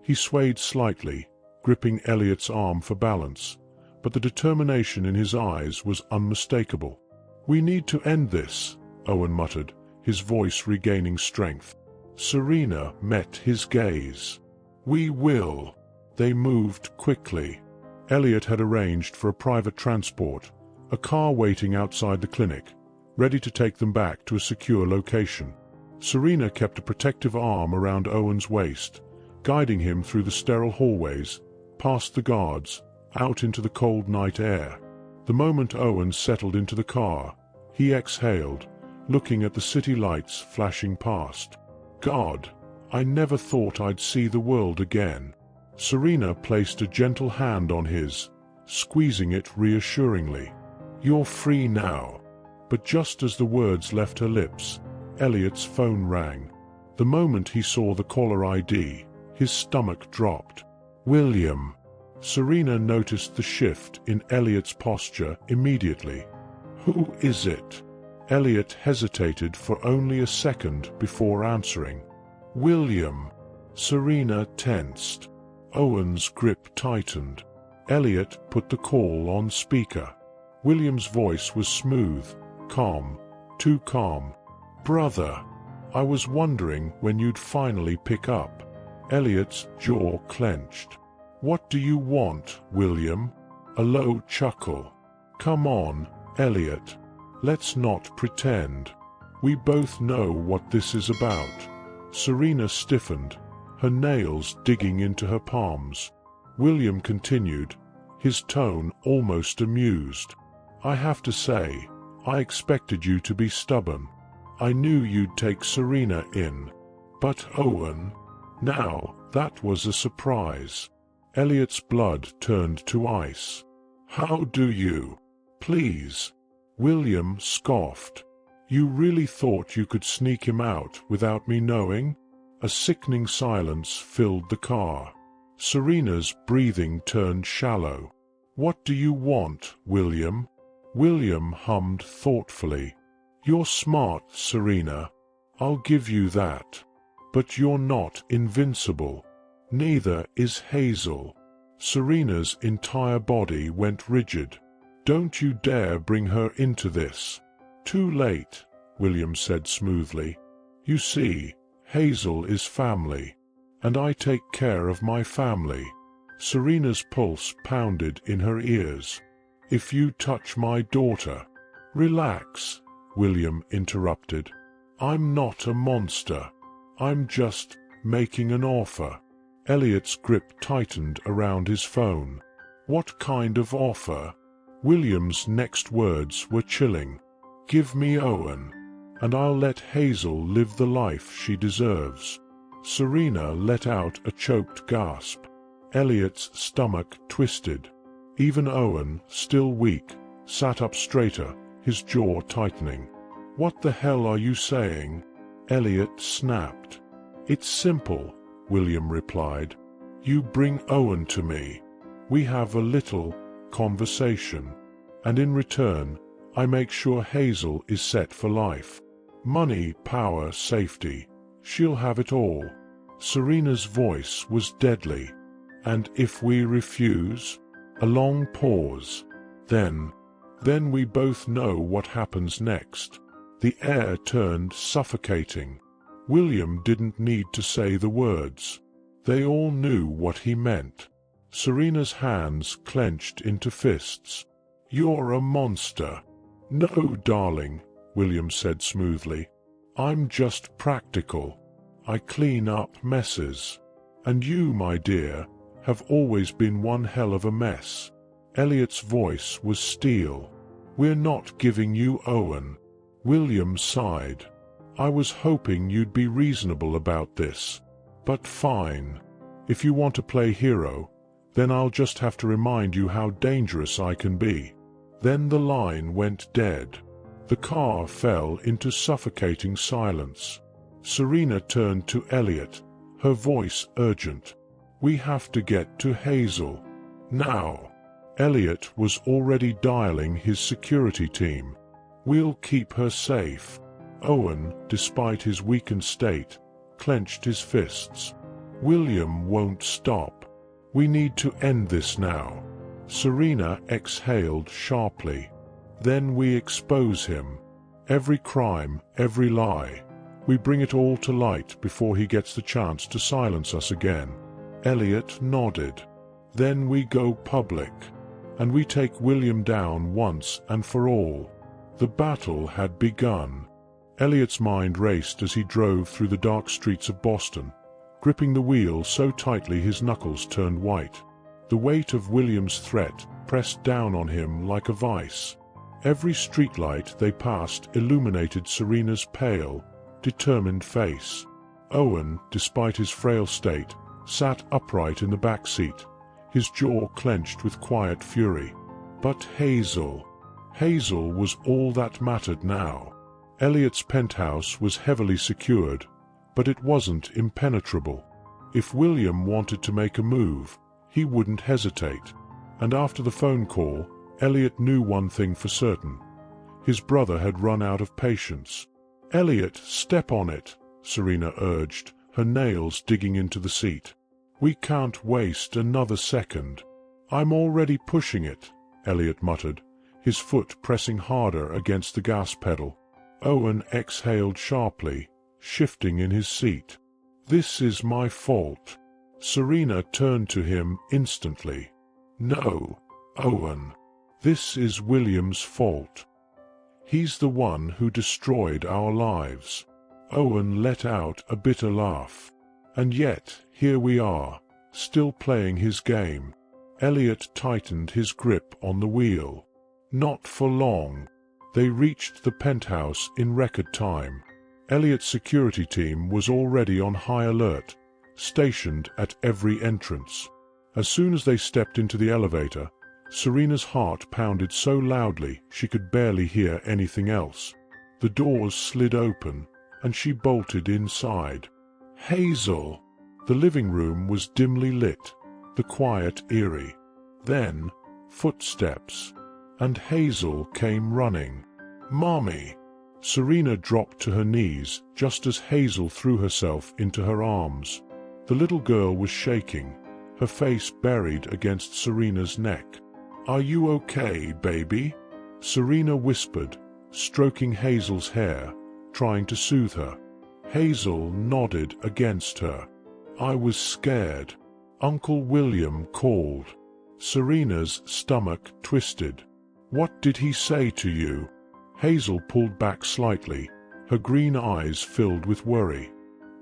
He swayed slightly, gripping Elliot's arm for balance, but the determination in his eyes was unmistakable. "We need to end this," Owen muttered, his voice regaining strength. Serena met his gaze. "We will." They moved quickly. Elliot had arranged for a private transport, a car waiting outside the clinic, ready to take them back to a secure location. Serena kept a protective arm around Owen's waist, guiding him through the sterile hallways, past the guards, out into the cold night air. The moment Owen settled into the car, he exhaled, looking at the city lights flashing past. "God, I never thought I'd see the world again." Serena placed a gentle hand on his, squeezing it reassuringly. "You're free now." But just as the words left her lips, Elliot's phone rang. The moment he saw the caller ID, his stomach dropped. "William." Serena noticed the shift in Elliot's posture immediately. "Who is it?" Elliot hesitated for only a second before answering. "William." Serena tensed. Owen's grip tightened. Elliot put the call on speaker. William's voice was smooth, calm, too calm. "Brother." I was wondering when you'd finally pick up. Elliot's jaw clenched. What do you want, William? A low chuckle. Come on, Elliot. Let's not pretend. We both know what this is about. Serena stiffened, her nails digging into her palms. William continued, his tone almost amused. I have to say, I expected you to be stubborn. I knew you'd take Serena in. But Owen? Now, that was a surprise. Elliot's blood turned to ice. How do you? Please. William scoffed. You really thought you could sneak him out without me knowing? A sickening silence filled the car. Serena's breathing turned shallow. What do you want, William? William hummed thoughtfully. You're smart, Serena. I'll give you that. But you're not invincible. Neither is Hazel. Serena's entire body went rigid. Don't you dare bring her into this. Too late, William said smoothly. You see, Hazel is family, and I take care of my family. Serena's pulse pounded in her ears. If you touch my daughter... Relax, William interrupted. I'm not a monster. I'm just making an offer. Elliot's grip tightened around his phone. What kind of offer? William's next words were chilling. Give me Owen, and I'll let Hazel live the life she deserves. Serena let out a choked gasp. Elliot's stomach twisted. Even Owen, still weak, sat up straighter, his jaw tightening. What the hell are you saying? Elliot snapped. It's simple, William replied. You bring Owen to me. We have a little conversation. And in return, I make sure Hazel is set for life. Money, power, safety. She'll have it all. Serena's voice was deadly. And if we refuse? A long pause. Then we both know what happens next. The air turned suffocating. William didn't need to say the words. They all knew what he meant. Serena's hands clenched into fists. You're a monster. No, darling, William said smoothly. I'm just practical. I clean up messes. And you, my dear, have always been one hell of a mess. Elliot's voice was steel. We're not giving you Owen. William sighed. I was hoping you'd be reasonable about this. But fine. If you want to play hero, then I'll just have to remind you how dangerous I can be. Then the line went dead. The car fell into suffocating silence. Serena turned to Elliot, her voice urgent. We have to get to Hazel. Now. Elliot was already dialing his security team. We'll keep her safe. Owen, despite his weakened state, clenched his fists. William won't stop. We need to end this now. Serena exhaled sharply. Then we expose him. Every crime, every lie. We bring it all to light before he gets the chance to silence us again. Elliot nodded. Then we go public. And we take William down once and for all. The battle had begun. Elliot's mind raced as he drove through the dark streets of Boston, gripping the wheel so tightly his knuckles turned white. The weight of William's threat pressed down on him like a vice. Every streetlight they passed illuminated Serena's pale, determined face. Owen, despite his frail state, sat upright in the back seat, his jaw clenched with quiet fury. But Hazel was all that mattered now. Elliot's penthouse was heavily secured, but it wasn't impenetrable. If William wanted to make a move, he wouldn't hesitate. And after the phone call, Elliot knew one thing for certain. His brother had run out of patience. Elliot, step on it, Serena urged, her nails digging into the seat. We can't waste another second. I'm already pushing it, Elliot muttered, his foot pressing harder against the gas pedal. Owen exhaled sharply, shifting in his seat. "This is my fault." Serena turned to him instantly. "No, Owen. This is William's fault. He's the one who destroyed our lives." Owen let out a bitter laugh. "And yet, here we are, still playing his game." Elliot tightened his grip on the wheel. Not for long. They reached the penthouse in record time. Elliot's security team was already on high alert, stationed at every entrance. As soon as they stepped into the elevator, Serena's heart pounded so loudly she could barely hear anything else. The doors slid open, and she bolted inside. Hazel! The living room was dimly lit, the quiet eerie. Then, footsteps, and Hazel came running. "Mommy!" Serena dropped to her knees just as Hazel threw herself into her arms. The little girl was shaking, her face buried against Serena's neck. "Are you okay, baby?" Serena whispered, stroking Hazel's hair, trying to soothe her. Hazel nodded against her. "I was scared. Uncle William called." Serena's stomach twisted. "What did he say to you?" Hazel pulled back slightly, her green eyes filled with worry.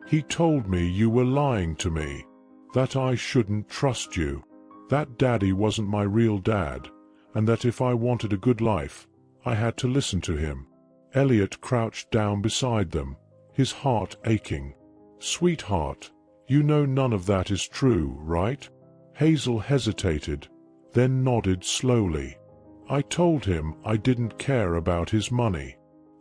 "He told me you were lying to me, that I shouldn't trust you, that Daddy wasn't my real dad, and that if I wanted a good life, I had to listen to him." Elliot crouched down beside them, his heart aching. "Sweetheart, you know none of that is true, right?" Hazel hesitated, then nodded slowly. "I told him I didn't care about his money.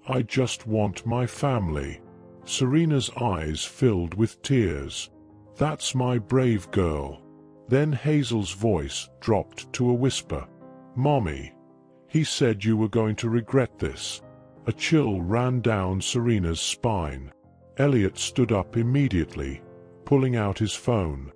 I just want my family." Serena's eyes filled with tears. "That's my brave girl." Then Hazel's voice dropped to a whisper. "Mommy, he said you were going to regret this." A chill ran down Serena's spine. Elliot stood up immediately, pulling out his phone.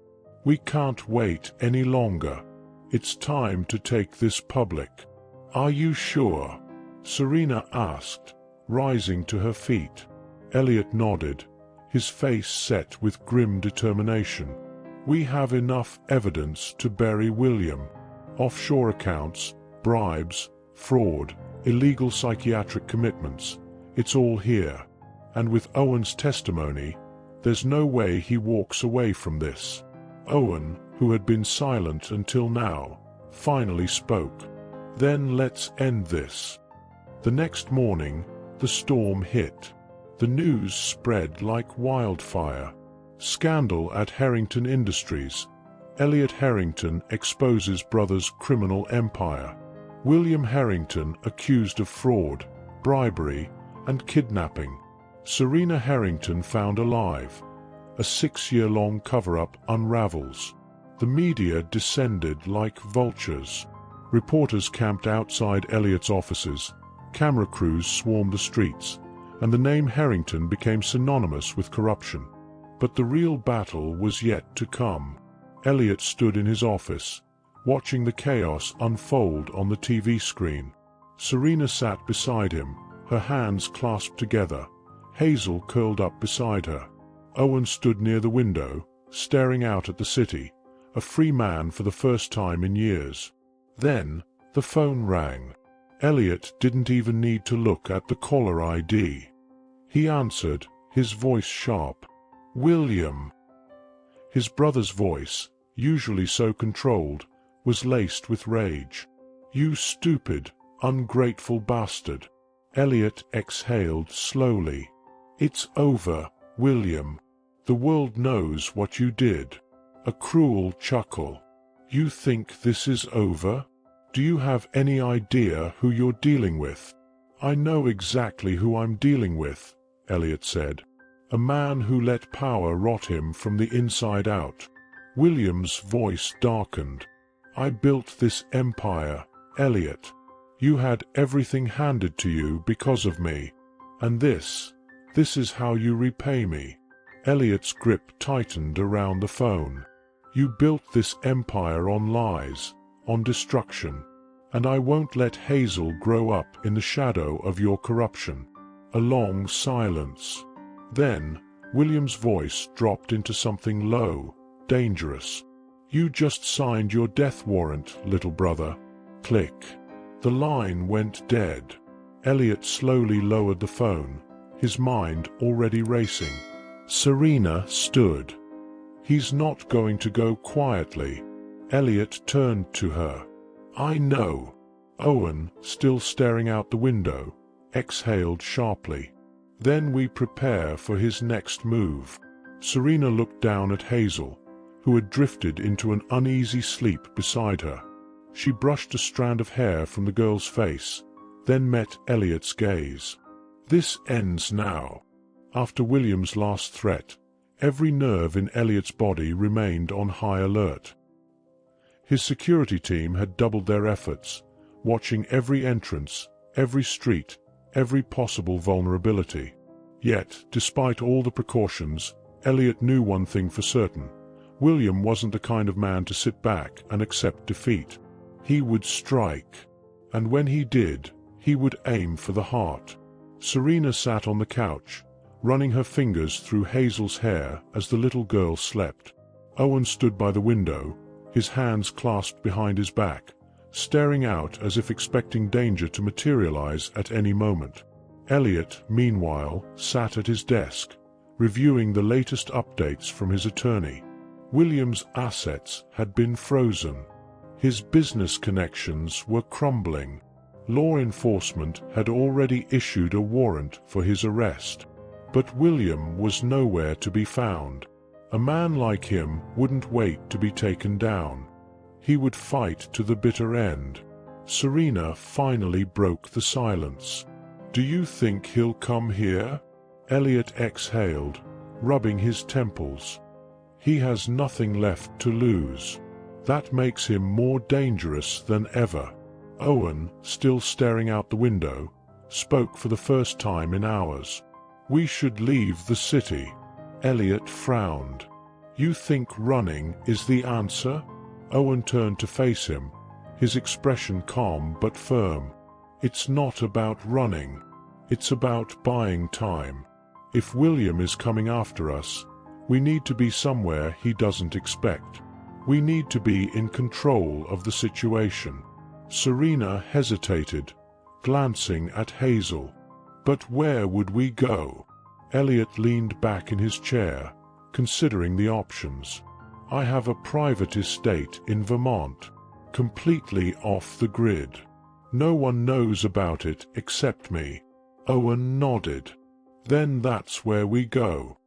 "We can't wait any longer. It's time to take this public." "Are you sure?" Serena asked, rising to her feet. Elliot nodded, his face set with grim determination. "We have enough evidence to bury William. Offshore accounts, bribes, fraud, illegal psychiatric commitments. It's all here. And with Owen's testimony, there's no way he walks away from this." Owen, who had been silent until now, finally spoke. "Then let's end this." The next morning, the storm hit. The news spread like wildfire. Scandal at Harrington Industries. Elliot Harrington exposes brother's criminal empire. William Harrington accused of fraud, bribery, and kidnapping. Serena Harrington found alive. A 6-year-long cover-up unravels. The media descended like vultures. Reporters camped outside Elliot's offices. Camera crews swarmed the streets, and the name Harrington became synonymous with corruption. But the real battle was yet to come. Elliot stood in his office, watching the chaos unfold on the TV screen. Serena sat beside him, her hands clasped together, Hazel curled up beside her. Owen stood near the window, staring out at the city, a free man for the first time in years. Then, the phone rang. Elliot didn't even need to look at the caller ID. He answered, his voice sharp. "William." His brother's voice, usually so controlled, was laced with rage. "You stupid, ungrateful bastard." Elliot exhaled slowly. "It's over, William. The world knows what you did." A cruel chuckle. "You think this is over? Do you have any idea who you're dealing with?" "I know exactly who I'm dealing with," Elliot said. "A man who let power rot him from the inside out." William's voice darkened. "I built this empire, Elliot. You had everything handed to you because of me. And this is how you repay me." Elliot's grip tightened around the phone. "You built this empire on lies, on destruction. And I won't let Hazel grow up in the shadow of your corruption." A long silence. Then, William's voice dropped into something low, dangerous. "You just signed your death warrant, little brother." Click. The line went dead. Elliot slowly lowered the phone, his mind already racing. Serena stood. "He's not going to go quietly." Elliot turned to her. "I know." Owen, still staring out the window, exhaled sharply. "Then we prepare for his next move." Serena looked down at Hazel, who had drifted into an uneasy sleep beside her. She brushed a strand of hair from the girl's face, then met Elliot's gaze. "This ends now." After William's last threat, every nerve in Elliot's body remained on high alert. His security team had doubled their efforts, watching every entrance, every street, every possible vulnerability. Yet, despite all the precautions, Elliot knew one thing for certain. William wasn't the kind of man to sit back and accept defeat. He would strike. And when he did, he would aim for the heart. Serena sat on the couch, running her fingers through Hazel's hair as the little girl slept. Owen stood by the window, his hands clasped behind his back, staring out as if expecting danger to materialize at any moment. Elliot, meanwhile, sat at his desk, reviewing the latest updates from his attorney. William's assets had been frozen. His business connections were crumbling. Law enforcement had already issued a warrant for his arrest. But William was nowhere to be found. A man like him wouldn't wait to be taken down. He would fight to the bitter end. Serena finally broke the silence. "Do you think he'll come here?" Elliot exhaled, rubbing his temples. "He has nothing left to lose. That makes him more dangerous than ever." Owen, still staring out the window, spoke for the first time in hours. "We should leave the city." Elliot frowned. "You think running is the answer?" Owen turned to face him, his expression calm but firm. "It's not about running. It's about buying time. If William is coming after us, we need to be somewhere he doesn't expect. We need to be in control of the situation." Serena hesitated, glancing at Hazel. "But where would we go?" Elliot leaned back in his chair, considering the options. "I have a private estate in Vermont, completely off the grid. No one knows about it except me." Owen nodded. "Then that's where we go."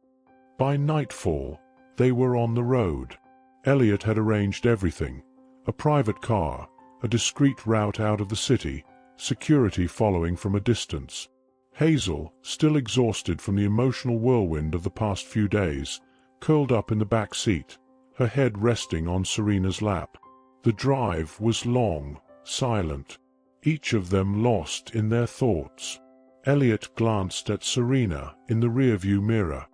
By nightfall, they were on the road. Elliot had arranged everything: a private car, a discreet route out of the city, security following from a distance. Hazel, still exhausted from the emotional whirlwind of the past few days, curled up in the back seat, her head resting on Serena's lap. The drive was long, silent, each of them lost in their thoughts. Elliot glanced at Serena in the rearview mirror.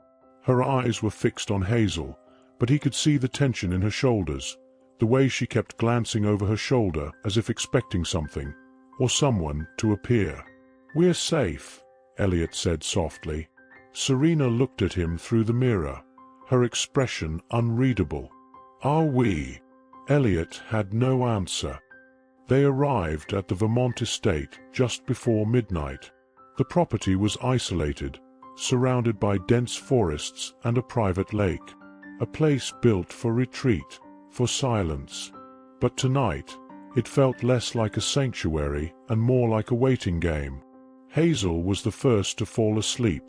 Her eyes were fixed on Hazel, but he could see the tension in her shoulders, the way she kept glancing over her shoulder as if expecting something, or someone, to appear. "We're safe," Elliot said softly. Serena looked at him through the mirror, her expression unreadable. "Are we?" Elliot had no answer. They arrived at the Vermont estate just before midnight. The property was isolated, surrounded by dense forests and a private lake, a place built for retreat, for silence. But tonight, it felt less like a sanctuary and more like a waiting game. Hazel was the first to fall asleep,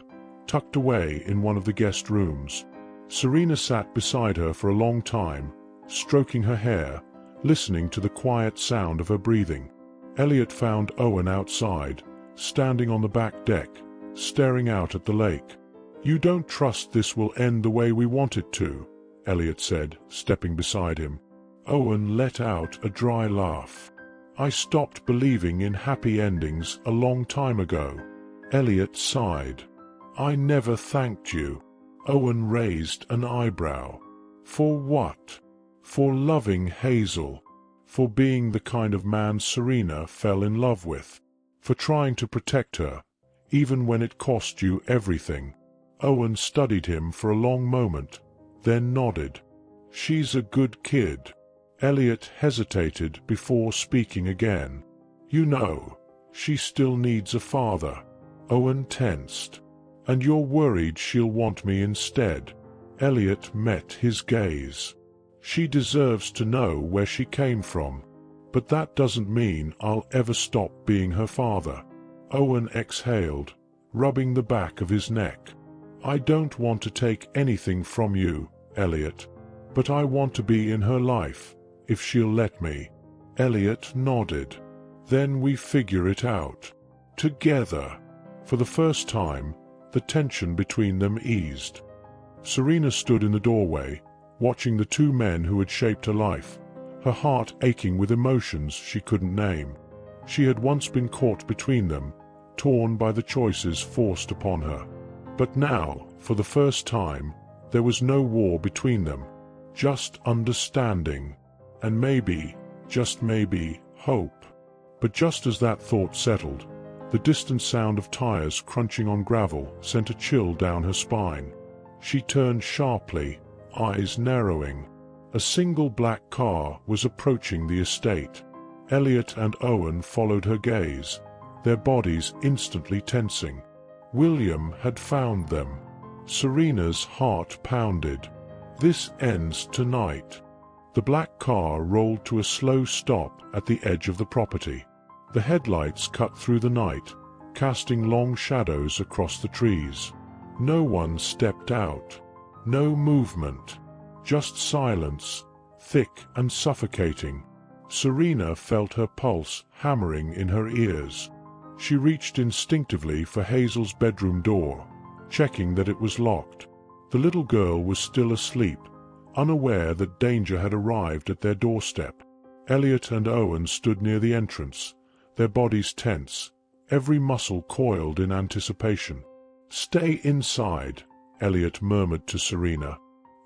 tucked away in one of the guest rooms. Serena sat beside her for a long time, stroking her hair, listening to the quiet sound of her breathing. Elliot found Owen outside, standing on the back deck, staring out at the lake. "You don't trust this will end the way we want it to," Elliot said, stepping beside him. Owen let out a dry laugh. "I stopped believing in happy endings a long time ago." Elliot sighed. "I never thanked you." Owen raised an eyebrow. "For what?" "For loving Hazel. For being the kind of man Serena fell in love with. For trying to protect her, even when it cost you everything." Owen studied him for a long moment, then nodded. "She's a good kid." Elliot hesitated before speaking again. "You know, she still needs a father." Owen tensed. "And you're worried she'll want me instead?" Elliot met his gaze. "She deserves to know where she came from. But that doesn't mean I'll ever stop being her father." Owen exhaled, rubbing the back of his neck. "I don't want to take anything from you, Elliot. But I want to be in her life, if she'll let me." Elliot nodded. "Then we figure it out. Together." For the first time, the tension between them eased. Serena stood in the doorway, watching the two men who had shaped her life, her heart aching with emotions she couldn't name. She had once been caught between them, torn by the choices forced upon her. But now, for the first time, there was no war between them, just understanding, and maybe, just maybe, hope. But just as that thought settled, the distant sound of tires crunching on gravel sent a chill down her spine. She turned sharply, eyes narrowing. A single black car was approaching the estate. Elliot and Owen followed her gaze, their bodies instantly tensing. William had found them. Serena's heart pounded. "This ends tonight." The black car rolled to a slow stop at the edge of the property. The headlights cut through the night, casting long shadows across the trees. No one stepped out. No movement. Just silence, thick and suffocating. Serena felt her pulse hammering in her ears. She reached instinctively for Hazel's bedroom door, checking that it was locked. The little girl was still asleep, unaware that danger had arrived at their doorstep. Elliot and Owen stood near the entrance, their bodies tense, every muscle coiled in anticipation. "Stay inside," Elliot murmured to Serena.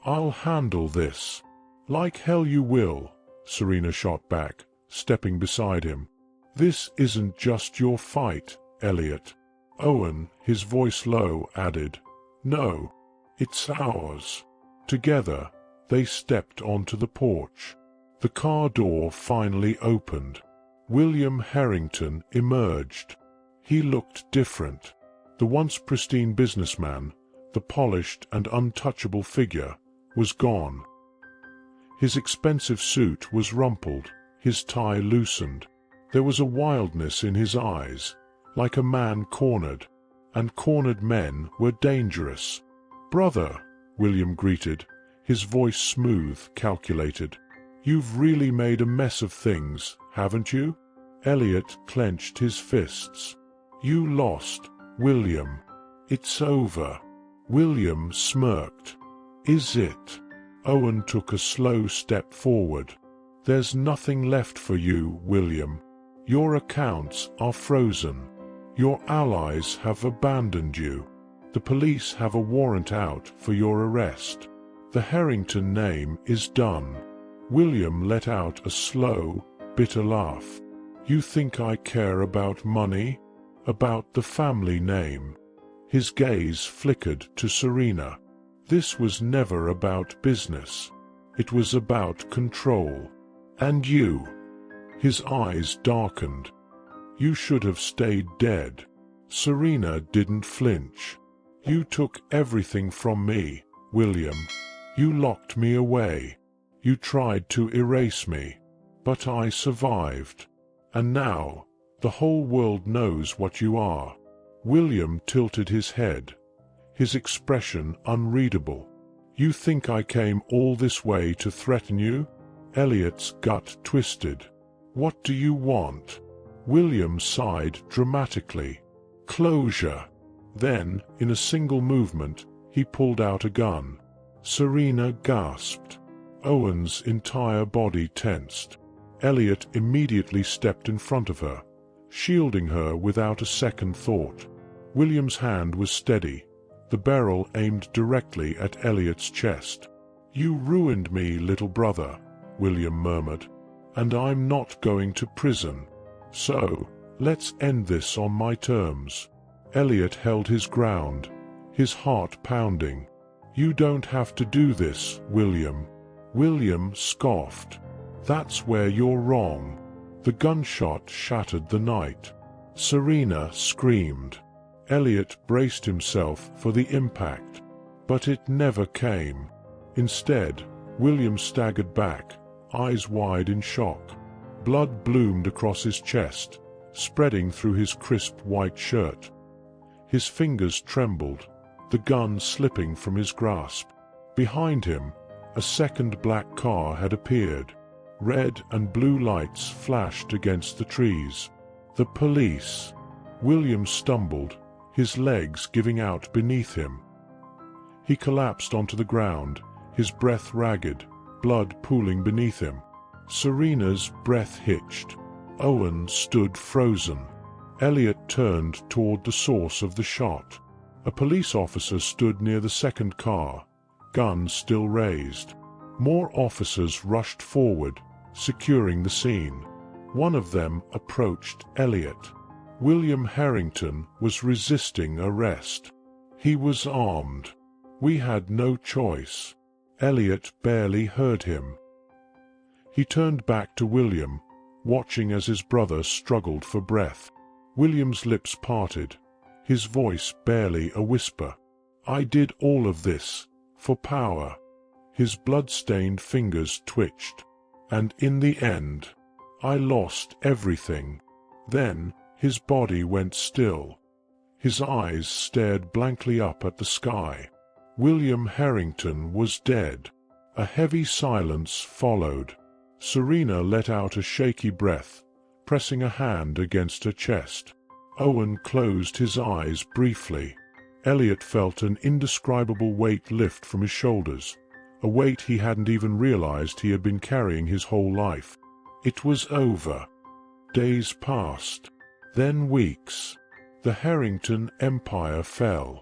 "I'll handle this." "Like hell you will," Serena shot back, stepping beside him. "This isn't just your fight, Elliot." Owen, his voice low, added, "No, it's ours." Together, they stepped onto the porch. The car door finally opened. William Harrington emerged. He looked different. The once pristine businessman, the polished and untouchable figure, was gone. His expensive suit was rumpled, his tie loosened. There was a wildness in his eyes, like a man cornered, and cornered men were dangerous. "Brother," William greeted, his voice smooth, calculated. "You've really made a mess of things, haven't you?" Elliot clenched his fists. "You lost, William. It's over." William smirked. "Is it?" Owen took a slow step forward. "There's nothing left for you, William. Your accounts are frozen. Your allies have abandoned you. The police have a warrant out for your arrest. The Harrington name is done." William let out a slow, bitter laugh. "You think I care about money? About the family name?" His gaze flickered to Serena. This was never about business. It was about control. "And you?" His eyes darkened. "You should have stayed dead." Serena didn't flinch. "You took everything from me, William. You locked me away. You tried to erase me. But I survived. And now, the whole world knows what you are." William tilted his head, his expression unreadable. "You think I came all this way to threaten you?" Elliot's gut twisted. "What do you want?" William sighed dramatically. "Closure." Then, in a single movement, he pulled out a gun. Serena gasped. Owen's entire body tensed. Elliot immediately stepped in front of her, shielding her without a second thought. William's hand was steady, the barrel aimed directly at Elliot's chest. "You ruined me, little brother," William murmured, "and I'm not going to prison. So, let's end this on my terms." Elliot held his ground, his heart pounding. "You don't have to do this, William." William scoffed. "That's where you're wrong." The gunshot shattered the night. Serena screamed. Elliot braced himself for the impact. But it never came. Instead, William staggered back, eyes wide in shock. Blood bloomed across his chest, spreading through his crisp white shirt. His fingers trembled, the gun slipping from his grasp. Behind him, a second black car had appeared. Red and blue lights flashed against the trees. The police. William stumbled, his legs giving out beneath him. He collapsed onto the ground, his breath ragged, blood pooling beneath him. Serena's breath hitched. Owen stood frozen. Elliot turned toward the source of the shot. A police officer stood near the second car, gun still raised. More officers rushed forward, securing the scene. One of them approached Elliot. William Harrington was resisting arrest. He was armed. We had no choice. Elliot barely heard him. He turned back to William, watching as his brother struggled for breath. William's lips parted, his voice barely a whisper. "I did all of this for power." His blood-stained fingers twitched. "And in the end, I lost everything." Then, his body went still. His eyes stared blankly up at the sky. William Harrington was dead. A heavy silence followed. Serena let out a shaky breath, pressing a hand against her chest. Owen closed his eyes briefly. Elliot felt an indescribable weight lift from his shoulders, a weight he hadn't even realized he had been carrying his whole life. It was over. Days passed. Then weeks. The Harrington empire fell.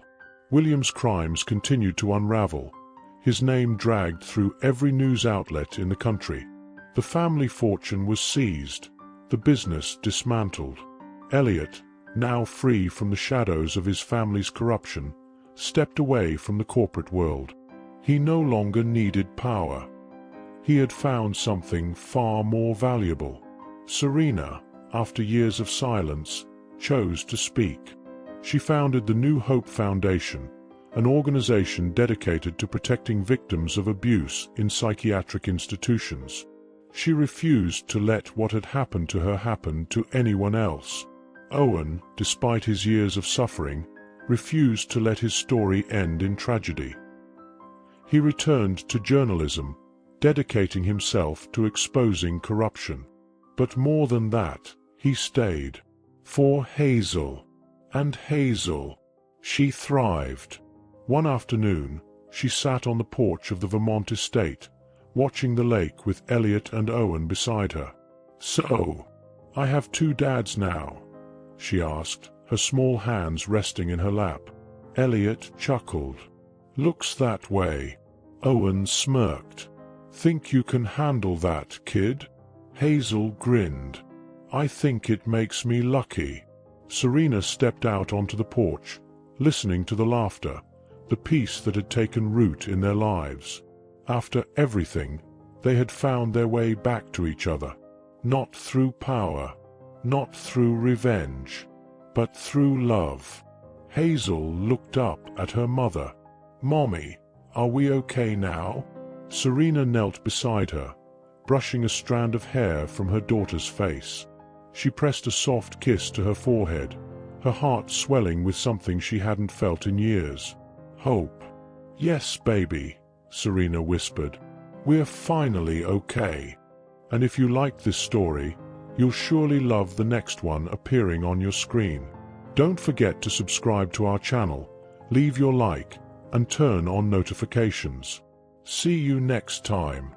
William's crimes continued to unravel, his name dragged through every news outlet in the country. The family fortune was seized, the business dismantled. Elliot, now free from the shadows of his family's corruption, stepped away from the corporate world. He no longer needed power. He had found something far more valuable. Serena, after years of silence, chose to speak. She founded the New Hope Foundation, an organization dedicated to protecting victims of abuse in psychiatric institutions. She refused to let what had happened to her happen to anyone else. Owen, despite his years of suffering, refused to let his story end in tragedy. He returned to journalism, dedicating himself to exposing corruption. But more than that, he stayed. For Hazel. And Hazel. She thrived. One afternoon, she sat on the porch of the Vermont estate, watching the lake with Elliot and Owen beside her. "So, I have two dads now?" she asked, her small hands resting in her lap. Elliot chuckled. "Looks that way." Owen smirked. "Think you can handle that, kid?" Hazel grinned. "I think it makes me lucky." Serena stepped out onto the porch, listening to the laughter, the peace that had taken root in their lives. After everything, they had found their way back to each other. Not through power, not through revenge, but through love. Hazel looked up at her mother. "Mommy, are we okay now?" Serena knelt beside her, brushing a strand of hair from her daughter's face. She pressed a soft kiss to her forehead, her heart swelling with something she hadn't felt in years. Hope. "Yes, baby," Serena whispered. "We're finally okay. And if you liked this story, you'll surely love the next one appearing on your screen. Don't forget to subscribe to our channel, leave your like, and turn on notifications. See you next time.